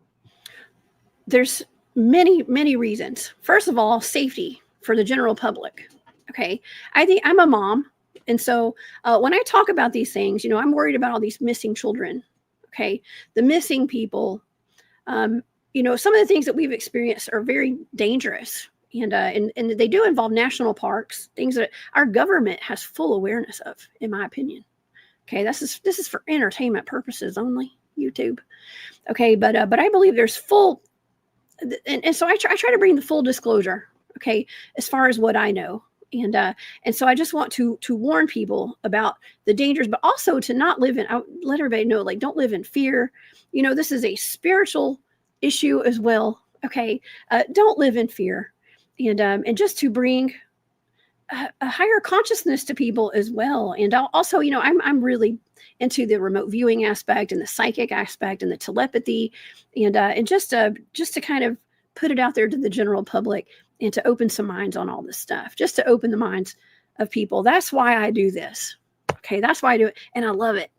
There's many, many reasons. First of all, safety for the general public. Okay. I think I'm a mom. And so when I talk about these things, I'm worried about all these missing children. Okay. The missing people. Some of the things that we've experienced are very dangerous, and they do involve national parks, things that our government has full awareness of, in my opinion. Okay, this is for entertainment purposes only, YouTube. Okay, but I believe there's full, and so I try to bring the full disclosure. Okay, as far as what I know, And so I just want to warn people about the dangers, but also to not live in, I let everybody know, like, don't live in fear. You know, this is a spiritual issue as well. Okay. Don't live in fear, and just to bring a higher consciousness to people as well. And also, you know, I'm really into the remote viewing aspect and the psychic aspect and the telepathy, and just to kind of put it out there to the general public and to open some minds on all this stuff, just to open the minds of people. That's why I do this. Okay, that's why I do it, and I love it.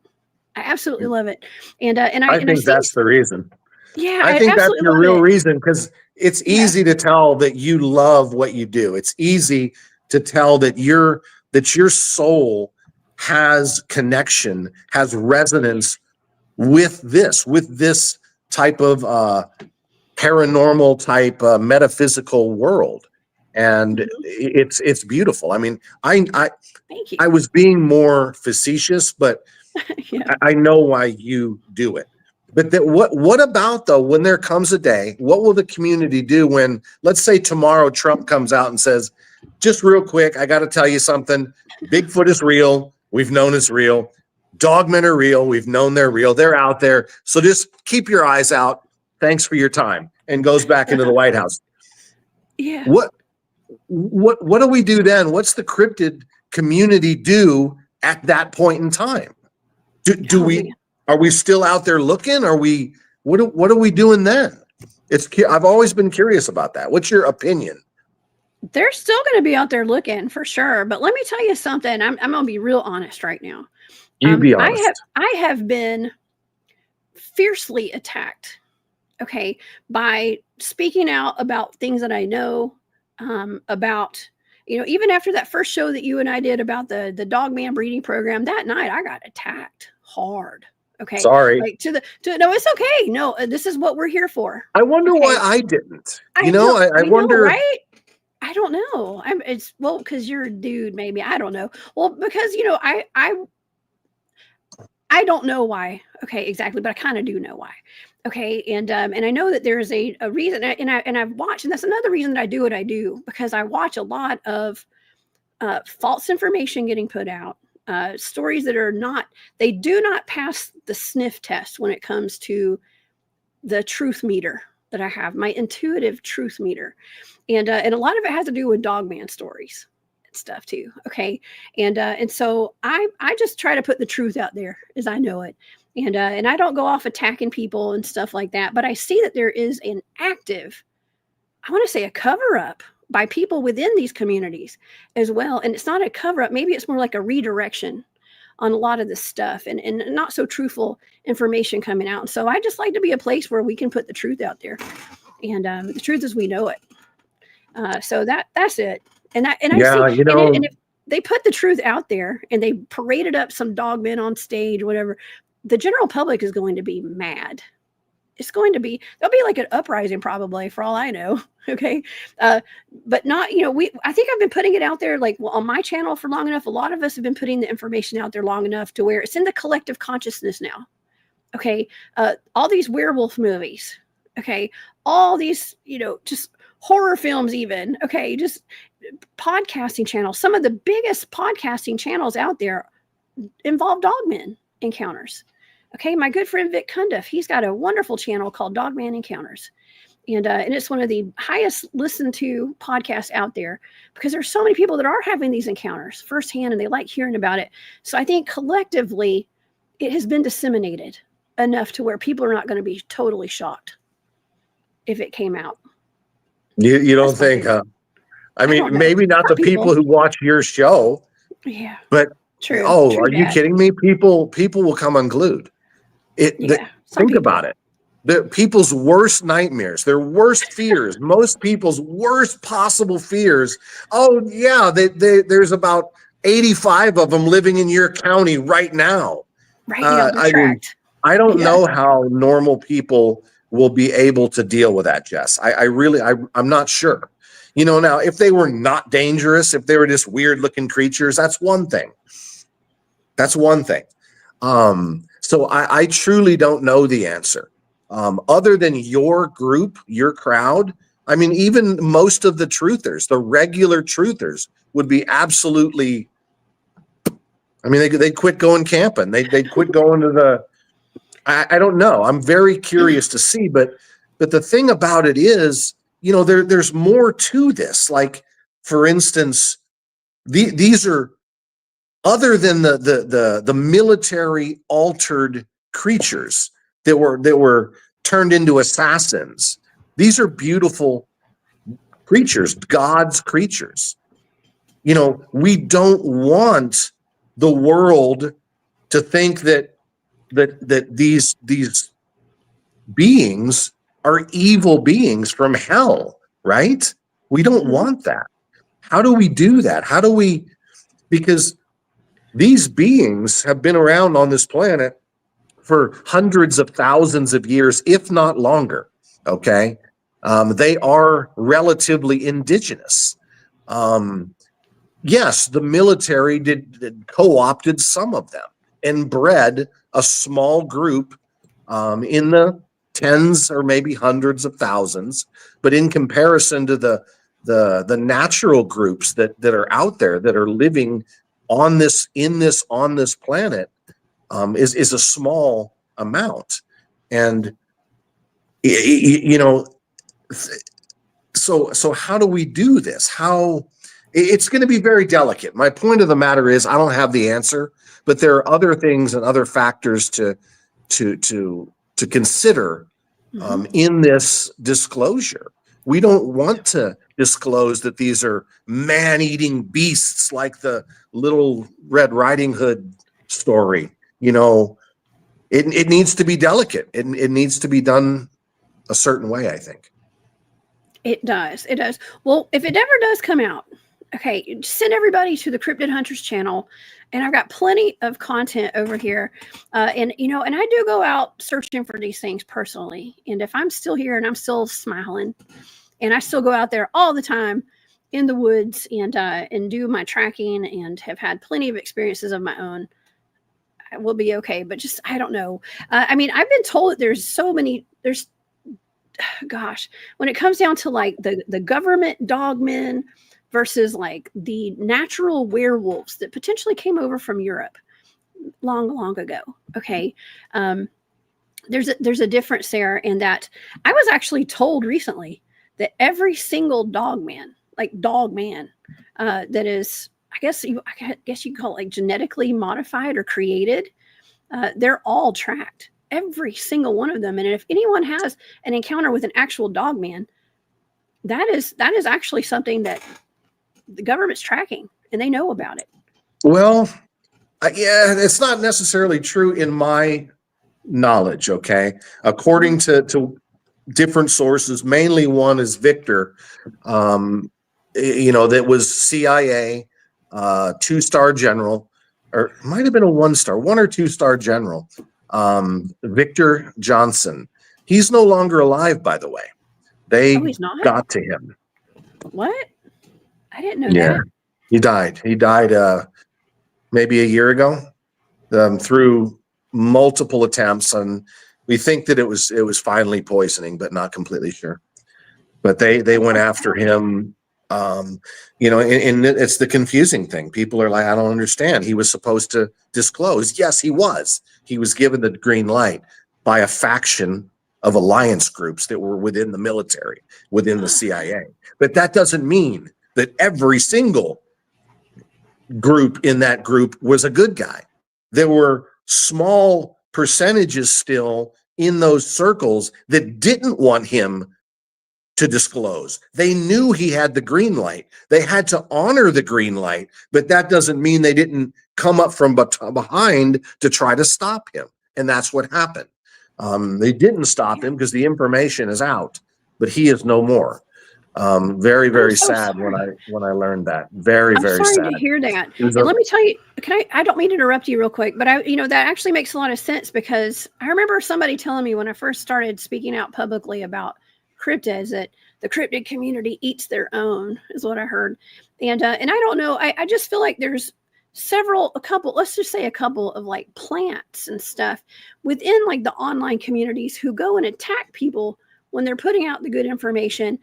I absolutely love it. And I think that's the reason. Yeah, I think that's your real reason, because it's easy to tell that you love what you do. It's easy to tell that your soul has connection, has resonance with this type of paranormal type metaphysical world, and it's beautiful. I mean, Thank you. I was being more facetious, but Yeah. I know why you do it. But what about, though, when there comes a day, what will the community do when, let's say tomorrow, Trump comes out and says, just real quick, I got to tell you something. Bigfoot is real. We've known it's real. Dogmen are real. We've known they're real. They're out there. So just keep your eyes out. Thanks for your time. And goes back into the White House. Yeah. What do we do then? What's the cryptid community do at that point in time? Are we still out there looking? What are we doing then? I've always been curious about that. What's your opinion? They're still going to be out there looking for sure. But let me tell you something. I'm going to be real honest right now. You be honest. I have been fiercely attacked, okay, by speaking out about things that I know, about, you know, even after that first show that you and I did about the Dogman breeding program, that night I got attacked hard. Okay. Sorry. Like no, it's okay. No, this is what we're here for. I wonder why I didn't. I wonder. Know, right? I don't know. Because you're a dude, maybe. I don't know. Well, because, you know, I don't know why. Okay, exactly. But I kind of do know why. Okay. And I know that there's a reason, and I've watched, and that's another reason that I do what I do, because I watch a lot of false information getting put out. Stories that they do not pass the sniff test when it comes to the truth meter that I have, my intuitive truth meter. And a lot of it has to do with Dogman stories and stuff too. Okay. And so I just try to put the truth out there as I know it. And I don't go off attacking people and stuff like that, but I see that there is an active, I want to say, a cover up by people within these communities as well. And it's not a cover up. Maybe it's more like a redirection on a lot of this stuff and not so truthful information coming out. And so I just like to be a place where we can put the truth out there, and the truth as we know it. So that's it. And I see, you know, and if they put the truth out there and they paraded up some dogmen on stage, whatever, the general public is going to be mad. There'll be like an uprising probably, for all I know. Okay. But not, you know, I think I've been putting it out there, like, well, on my channel for long enough. A lot of us have been putting the information out there long enough to where it's in the collective consciousness now. Okay. All these werewolf movies. Okay. All these, you know, just horror films even. Okay. Just podcasting channels. Some of the biggest podcasting channels out there involve dogmen encounters. Okay, my good friend Vic Cundiff, he's got a wonderful channel called Dogman Encounters. And it's one of the highest listened to podcasts out there, because there's so many people that are having these encounters firsthand and they like hearing about it. So I think collectively it has been disseminated enough to where people are not going to be totally shocked if it came out. You don't think, huh? I mean, maybe not the people who watch your show. Yeah. But true. Are you kidding me? People will come unglued. Think about it. The people's worst nightmares, their worst fears, most people's worst possible fears. Oh yeah, there's about 85 of them living in your county right now. Right. I don't know how normal people will be able to deal with that, Jess. I'm not sure. You know, now if they were not dangerous, if they were just weird looking creatures, that's one thing. So I truly don't know the answer. Other than your group, your crowd, I mean, even most of the truthers, the regular truthers, would be absolutely. I mean, they'd quit going camping. They'd quit going to the. I don't know. I'm very curious to see, but the thing about it is, there's more to this. Like, for instance, these are, other than the military altered creatures that were turned into assassins. These are beautiful creatures, God's creatures. We don't want the world to think that these beings are evil beings from hell, right? We don't want that. How do we do that? Because these beings have been around on this planet for hundreds of thousands of years, if not longer. Okay. They are relatively indigenous. Yes, the military did co-opted some of them and bred a small group in the tens or maybe hundreds of thousands, but in comparison to the natural groups that are out there that are living on this planet, is a small amount. And so how do we do this? It's going to be very delicate. My point of the matter is, I don't have the answer, but there are other things and other factors to consider in this disclosure. We don't want to disclose that these are man-eating beasts like the Little Red Riding Hood story. It needs to be delicate. It needs to be done a certain way, I think. It does. It does. Well, if it ever does come out, okay, send everybody to the Cryptid Huntress channel. And I've got plenty of content over here. And I do go out searching for these things personally. And if I'm still here and I'm still smiling, and I still go out there all the time in the woods and do my tracking and have had plenty of experiences of my own, I will be okay. But just, I don't know. I've been told that gosh, when it comes down to like the government dogmen versus like the natural werewolves that potentially came over from Europe long ago. Okay. There's a difference there in that I was actually told recently that every single dogman, that is, I guess you could call it like genetically modified or created, they're all tracked. Every single one of them. And if anyone has an encounter with an actual dogman, that is actually something that the government's tracking and they know about it. Well, yeah, it's not necessarily true in my knowledge. Okay. According to different sources, mainly one is Victor, that was CIA, 2-star general, or it might have been a 1-star, 1 or 2-star general. Victor Johnson. He's no longer alive, by the way. They got to him. What? I didn't know that. He died. He died maybe a year ago through multiple attempts, and we think that it was finally poisoning, but not completely sure. But they went after him. And it's the confusing thing. People are like, I don't understand. He was supposed to disclose. Yes, he was. He was given the green light by a faction of alliance groups that were within the military, within the CIA. But that doesn't mean that every single group in that group was a good guy. There were small percentages still in those circles that didn't want him to disclose. They knew he had the green light. They had to honor the green light, but that doesn't mean they didn't come up from behind to try to stop him. And that's what happened. They didn't stop him because the information is out, but he is no more. Very, very sad when I learned that. Very, very sad. I'm sorry to hear that. And let me tell you, I don't mean to interrupt you real quick, but that actually makes a lot of sense, because I remember somebody telling me when I first started speaking out publicly about cryptids that the cryptid community eats their own, is what I heard. And I don't know. I just feel like there's let's just say a couple of like plants and stuff within like the online communities who go and attack people when they're putting out the good information.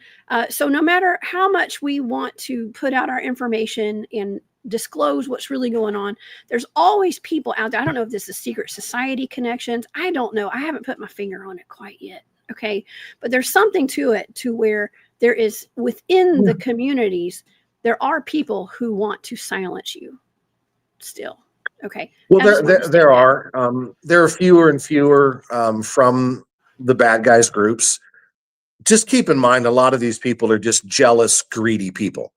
So no matter how much we want to put out our information and disclose what's really going on, there's always people out there. I don't know if this is secret society connections. I don't know. I haven't put my finger on it quite yet. Okay. But there's something to it, to where there is within the communities, there are people who want to silence you still. Okay. Well, there are fewer and fewer from the bad guys groups. Just keep in mind, a lot of these people are just jealous, greedy people.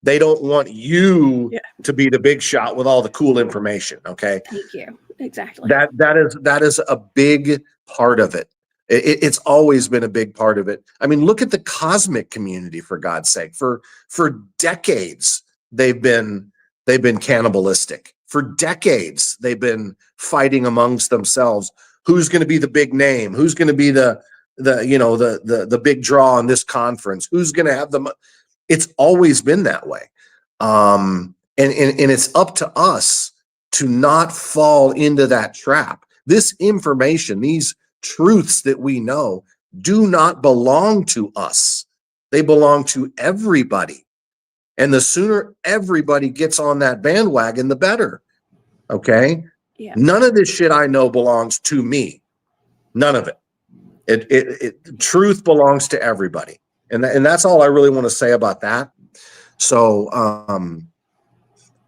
They don't want you to be the big shot with all the cool information. Okay. Thank you. Exactly. That is a big part of it. It's always been a big part of it. I mean, look at the cosmic community, for God's sake. For decades, they've been cannibalistic. For decades, they've been fighting amongst themselves. Who's going to be the big name? Who's going to be the big draw on this conference? Who's going to have the? It's always been that way, and it's up to us to not fall into that trap. This information, these truths that we know, do not belong to us. They belong to everybody. And the sooner everybody gets on that bandwagon, the better. Okay? Yeah. None of this shit I know belongs to me. None of it. Truth belongs to everybody. And that's all I really want to say about that. So,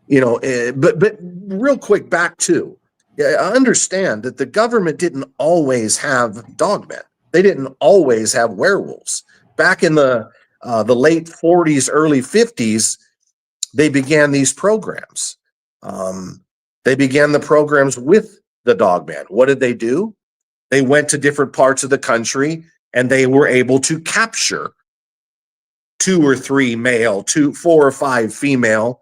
but real quick, back to, I understand that the government didn't always have dogmen. They didn't always have werewolves. Back in the late 40s, early 50s, they began these programs. They began the programs with the dogman. What did they do? They went to different parts of the country and they were able to capture 2 or 3 male, 4 or 5 female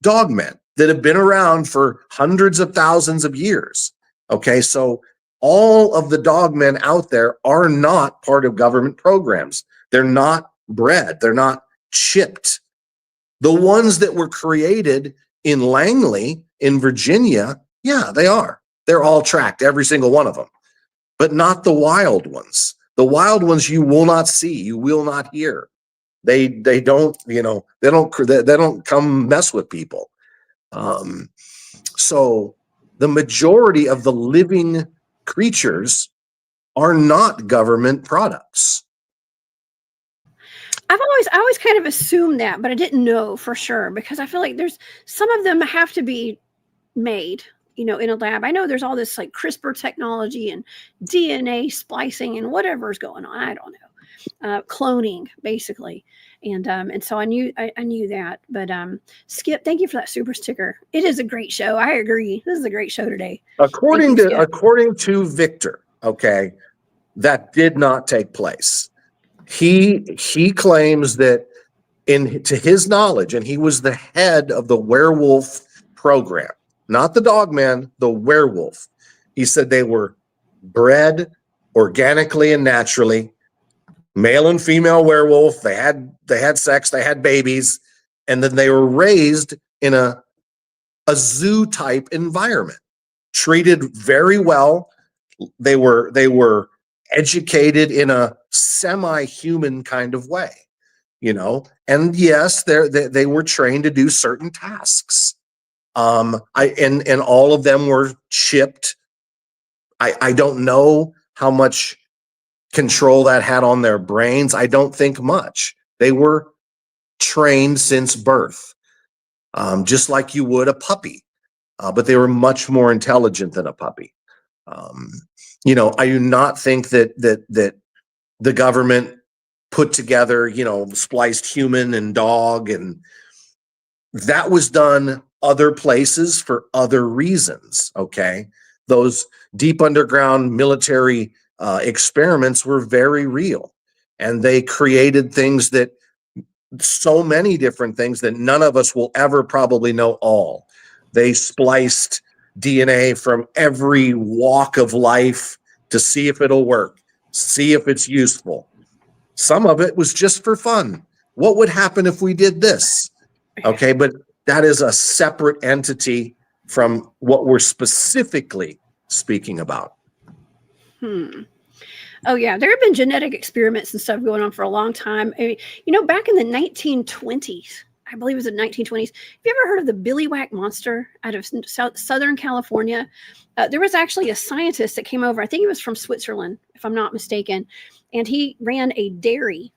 dogmen that have been around for hundreds of thousands of years. Okay, so all of the dogmen out there are not part of government programs. They're not bred. They're not chipped. The ones that were created in Langley, in Virginia, yeah, they are. They're all tracked, every single one of them, but not the wild ones. The wild ones you will not see, you will not hear. They don't, they don't come mess with people. So the majority of the living creatures are not government products. I always kind of assumed that, but I didn't know for sure, because I feel like there's some of them have to be made, in a lab. I know there's all this like CRISPR technology and DNA splicing and whatever's going on. I don't know, cloning basically. And so I knew that, but Skip, thank you for that super sticker. It is a great show. I agree. This is a great show today. According to Victor, okay, that did not take place. He claims that to his knowledge, and he was the head of the werewolf program, not the dogman, the werewolf. He said they were bred organically and naturally, male and female werewolf. They had sex, they had babies, and then they were raised in a zoo type environment, treated very well. They were educated in a semi-human kind of way, and yes, they were trained to do certain tasks. And all of them were chipped. I don't know how much control that had on their brains. I don't think much. They were trained since birth, just like you would a puppy, but they were much more intelligent than a puppy. I do not think that the government put together, spliced human and dog, and that was done other places for other reasons. Okay, those deep underground military experiments were very real, and they created things so many different things that none of us will ever probably know all. They spliced DNA from every walk of life to see if it'll work, see if it's useful. Some of it was just for fun. What would happen if we did this? Okay, but that is a separate entity from what we're specifically speaking about. Oh yeah, there have been genetic experiments and stuff going on for a long time. I mean, back in the 1920s, I believe it was the 1920s. Have you ever heard of the billywhack monster out of Southern California? There was actually a scientist that came over. I think he was from Switzerland, if I'm not mistaken, and he ran a dairy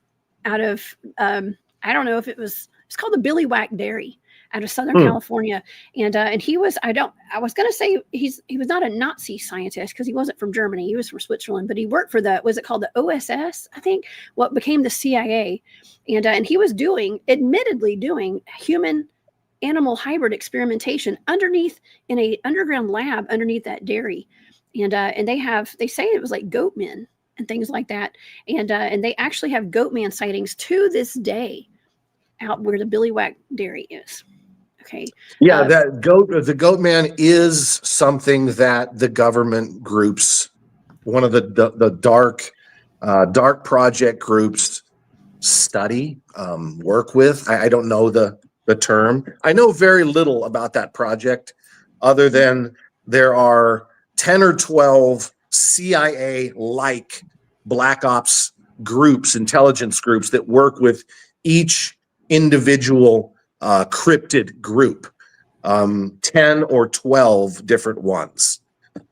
out of I don't know if it's called the billywhack dairy out of Southern California. And he was, I was going to say he was not a Nazi scientist because he wasn't from Germany. He was from Switzerland, but he worked for was it called the OSS? I think what became the CIA. And he was admittedly doing human animal hybrid experimentation in a underground lab underneath that dairy. And they say it was like goat men and things like that. And they actually have goat man sightings to this day out where the billywhack dairy is. Okay. Yeah, the goat man is something that the government groups, one of the dark project groups study, work with. I don't know the term. I know very little about that project other than there are 10 or 12 CIA-like black ops groups, intelligence groups that work with each individual cryptid group, 10 or 12 different ones.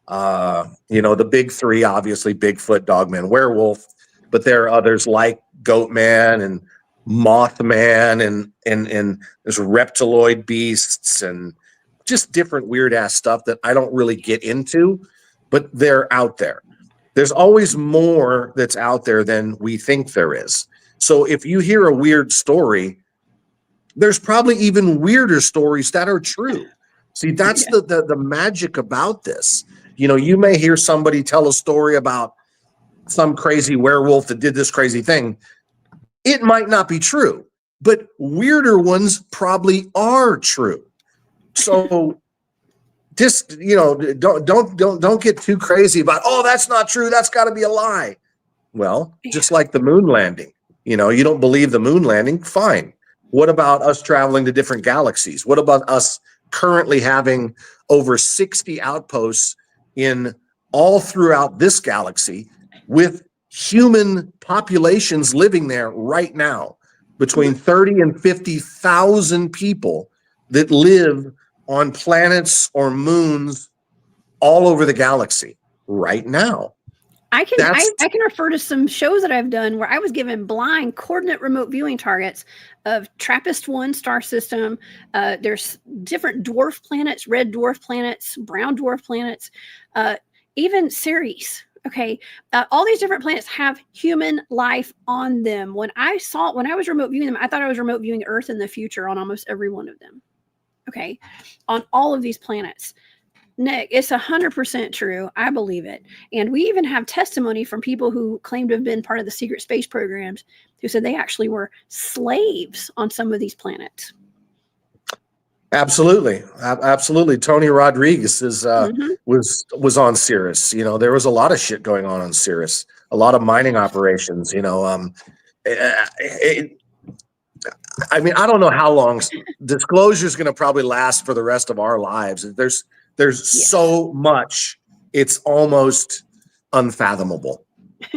The big three, obviously Bigfoot, Dogman, Werewolf, but there are others like Goatman and Mothman and there's reptiloid beasts and just different weird ass stuff that I don't really get into, but they're out there. There's always more that's out there than we think there is. So if you hear a weird story, there's probably even weirder stories that are true. See, that's the magic about this. You may hear somebody tell a story about some crazy werewolf that did this crazy thing. It might not be true, but weirder ones probably are true. So just, don't get too crazy about, oh, that's not true. That's got to be a lie. Well, just like the moon landing, you don't believe the moon landing. Fine. What about us traveling to different galaxies? What about us currently having over 60 outposts in all throughout this galaxy with human populations living there right now, between 30 and 50,000 people that live on planets or moons all over the galaxy right now? I can refer to some shows that I've done where I was given blind coordinate remote viewing targets of TRAPPIST-1 star system. There's different dwarf planets, red dwarf planets, brown dwarf planets, even Ceres. Okay, all these different planets have human life on them. When I was remote viewing them, I thought I was remote viewing Earth in the future on almost every one of them. Okay, on all of these planets. Nick, it's 100% true. I believe it. And we even have testimony from people who claim to have been part of the secret space programs who said they actually were slaves on some of these planets. Absolutely. Absolutely. Tony Rodriguez was on Cirrus. There was a lot of shit going on Cirrus, a lot of mining operations, I don't know how long disclosure is going to probably last for the rest of our lives. There's so much, it's almost unfathomable.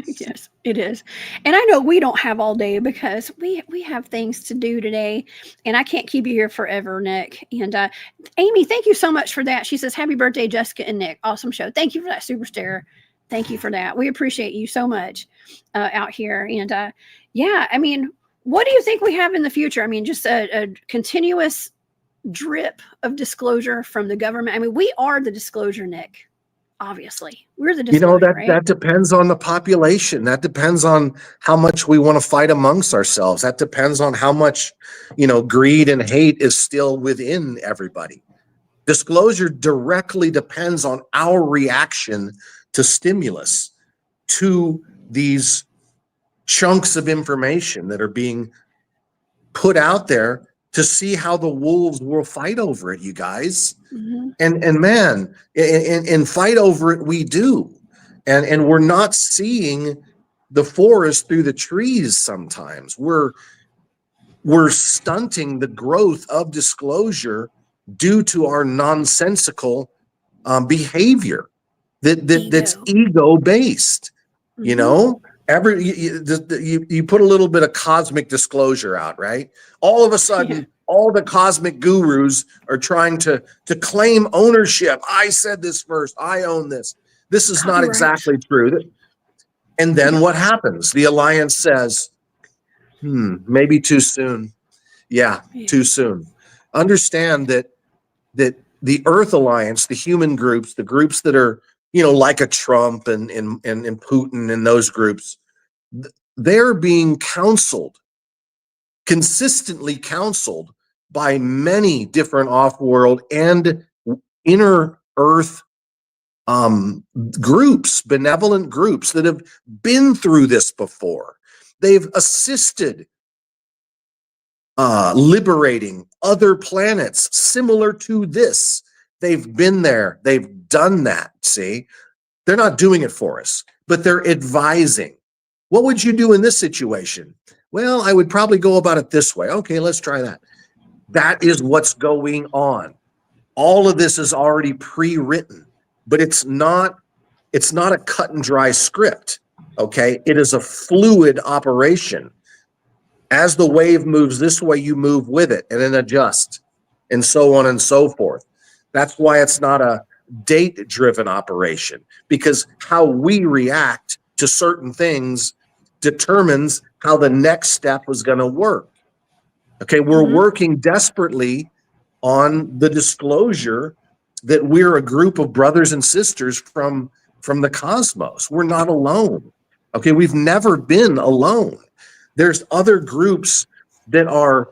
Yes, it is. And I know we don't have all day because we have things to do today, and I can't keep you here forever, Nick. And Amy, thank you so much for that. She says, happy birthday, Jessica and Nick. Awesome show. Thank you for that, Superstar. Thank you for that. We appreciate you so much out here. And what do you think we have in the future? I mean, just a continuous drip of disclosure from the government. I mean, we are the disclosure, Nick. Obviously, we're the disclosure, right? That depends on the population. That depends on how much we want to fight amongst ourselves. That depends on how much, greed and hate is still within everybody. Disclosure directly depends on our reaction to stimulus, to these chunks of information that are being put out there to see how the wolves will fight over it, you guys. Mm-hmm. And man, and fight over it we do. And we're not seeing the forest through the trees sometimes. We're stunting the growth of disclosure due to our nonsensical behavior that's ego-based. You know, you put a little bit of cosmic disclosure out, right? All of a sudden, all the cosmic gurus are trying to claim ownership. I said this first. I own this. This is not exactly true. And then what happens? The Alliance says, maybe too soon. Yeah, too soon. Understand that the Earth Alliance, the human groups, the groups that are, like a Trump and Putin and those groups, they're being consistently counseled by many different off-world and inner Earth groups, benevolent groups that have been through this before. They've assisted liberating other planets similar to this. They've been there. They've done that. See, they're not doing it for us, but they're advising. What would you do in this situation? Well, I would probably go about it this way. Okay, let's try that. That is what's going on. All of this is already pre-written, but it's not a cut and dry script. Okay, it is a fluid operation. As the wave moves this way, you move with it and then adjust, and so on and so forth. That's why it's not a date-driven operation, because how we react to certain things determines how the next step is going to work. Okay, we're working desperately on the disclosure that we're a group of brothers and sisters from the cosmos. We're not alone. Okay, we've never been alone. There's other groups that are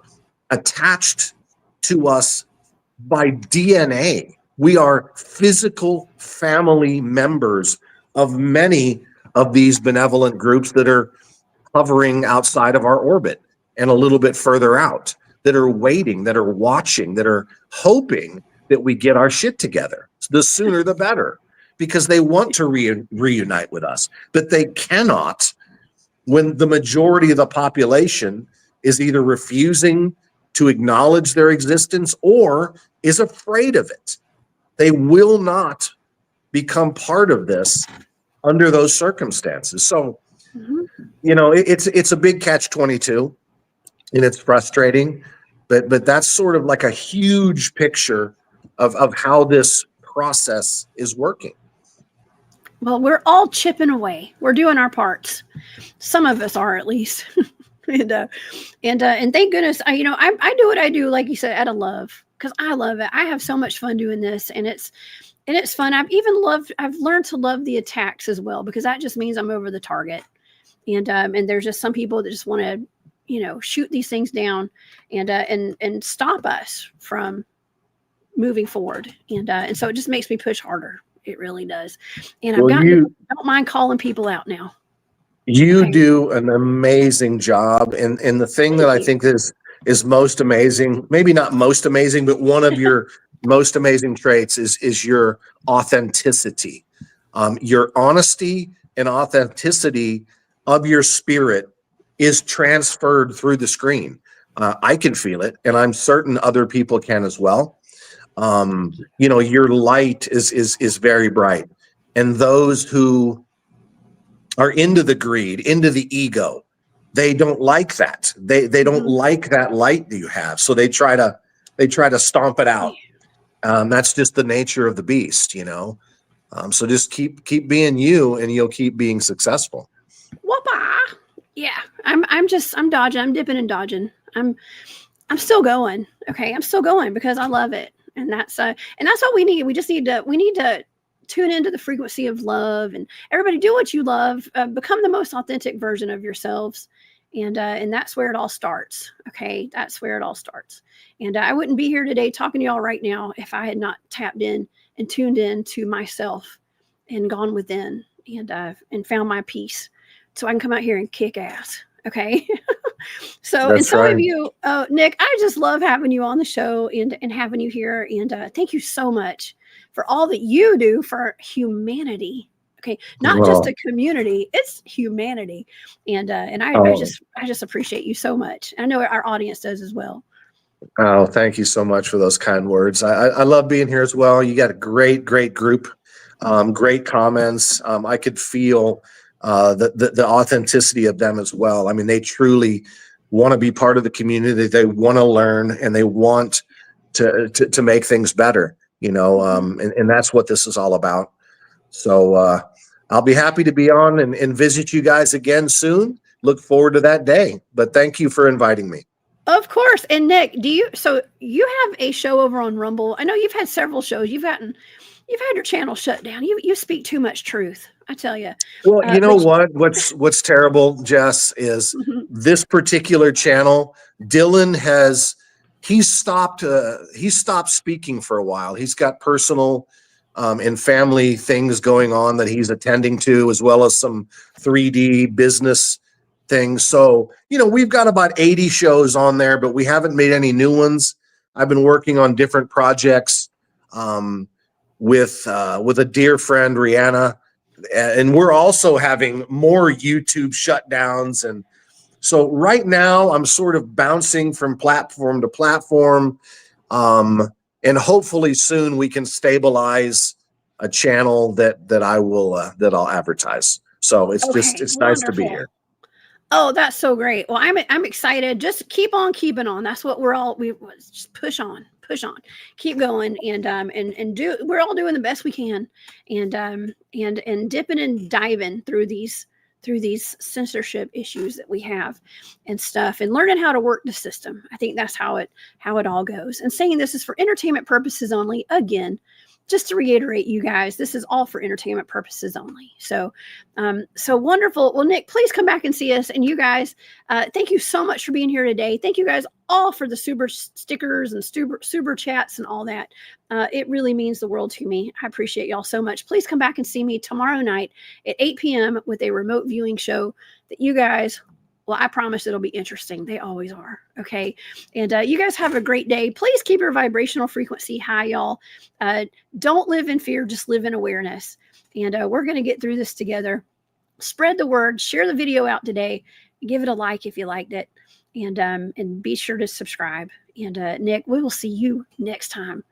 attached to us by DNA. We are physical family members of many of these benevolent groups that are hovering outside of our orbit and a little bit further out, that are waiting, that are watching, that are hoping that we get our shit together. The sooner the better, because they want to reunite with us, but they cannot when the majority of the population is either refusing to acknowledge their existence or is afraid of it. They will not become part of this under those circumstances. So, it's a big catch-22, and it's frustrating, but that's sort of like a huge picture of how this process is working. Well, we're all chipping away. We're doing our parts. Some of us are, at least. and thank goodness, I do what I do, like you said, out of love, because I love it. I have so much fun doing this, and it's fun. I've learned to love the attacks as well, because that just means I'm over the target. And there's just some people that just want to, shoot these things down and stop us from moving forward. And so it just makes me push harder. It really does. And I don't mind calling people out now. You do an amazing job. And the thing that I think is most amazing, maybe not most amazing, but one of your most amazing traits is your authenticity. Your honesty and authenticity of your spirit is transferred through the screen. I can feel it, and I'm certain other people can as well. Your light is very bright, and those who are into the greed, into the ego, they don't like that. They don't like that light that you have, so they try to stomp it out. That's just the nature of the beast, so just keep being you, and you'll keep being successful. Whoopah! Yeah, I'm dodging. I'm dipping and dodging. I'm still going. Okay, I'm still going because I love it. And that's what we need. We need to tune into the frequency of love, and everybody do what you love, become the most authentic version of yourselves. And that's where it all starts. Okay. That's where it all starts. And I wouldn't be here today talking to y'all right now if I had not tapped in and tuned in to myself and gone within and found my peace so I can come out here and kick ass. Okay. So, That's and some right. of you, Nick, I just love having you on the show and having you here. And thank you so much for all that you do for humanity. Okay. Not just a community, it's humanity. And I just appreciate you so much. I know our audience does as well. Oh, thank you so much for those kind words. I love being here as well. You got a great group, great comments. I could feel the authenticity of them as well. I mean, they truly want to be part of the community. They want to learn, and they want to make things better, and that's what this is all about. So I'll be happy to be on and visit you guys again soon. Look forward to that day. But thank you for inviting me. Of course. And Nick, you have a show over on Rumble. I know you've had several shows. You've had your channel shut down. You speak too much truth, I tell you. Well, you know what's terrible, Jess, is this particular channel, Dylan he's stopped speaking for a while. He's got personal and family things going on that he's attending to, as well as some 3D business things. So, we've got about 80 shows on there, but we haven't made any new ones. I've been working on different projects with a dear friend, Rihanna, and we're also having more YouTube shutdowns. And so right now I'm sort of bouncing from platform to platform. And hopefully soon we can stabilize a channel that I'll advertise. So it's wonderful. Nice to be here. Oh, that's so great. Well, I'm excited. Just keep on keeping on. That's what we just push on, keep going, and do. We're all doing the best we can, and dipping and diving through these censorship issues that we have and stuff, and learning how to work the system. I think that's how it all goes. And saying this is for entertainment purposes only. Again, just to reiterate, you guys, this is all for entertainment purposes only. So, so wonderful. Well, Nick, please come back and see us. And you guys, thank you so much for being here today. Thank you guys all for the super stickers and super chats and all that. It really means the world to me. I appreciate y'all so much. Please come back and see me tomorrow night at 8 p.m. with a remote viewing show that you guys, well, I promise it'll be interesting. They always are. Okay. And you guys have a great day. Please keep your vibrational frequency high, y'all. Don't live in fear. Just live in awareness. And we're going to get through this together. Spread the word. Share the video out today. Give it a like if you liked it. And be sure to subscribe. And Nick, we will see you next time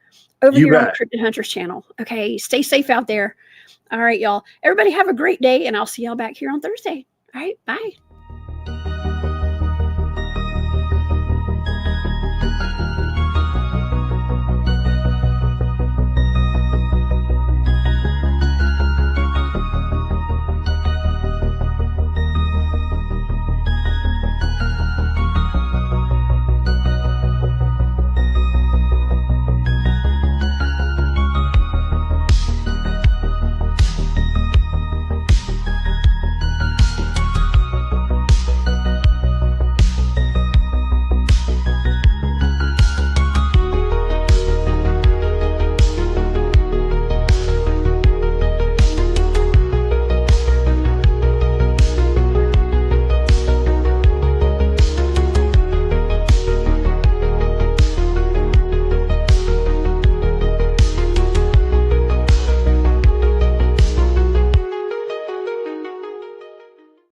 over here on the Cryptid Huntress channel. Okay. Stay safe out there. All right, y'all. Everybody have a great day. And I'll see y'all back here on Thursday. All right. Bye.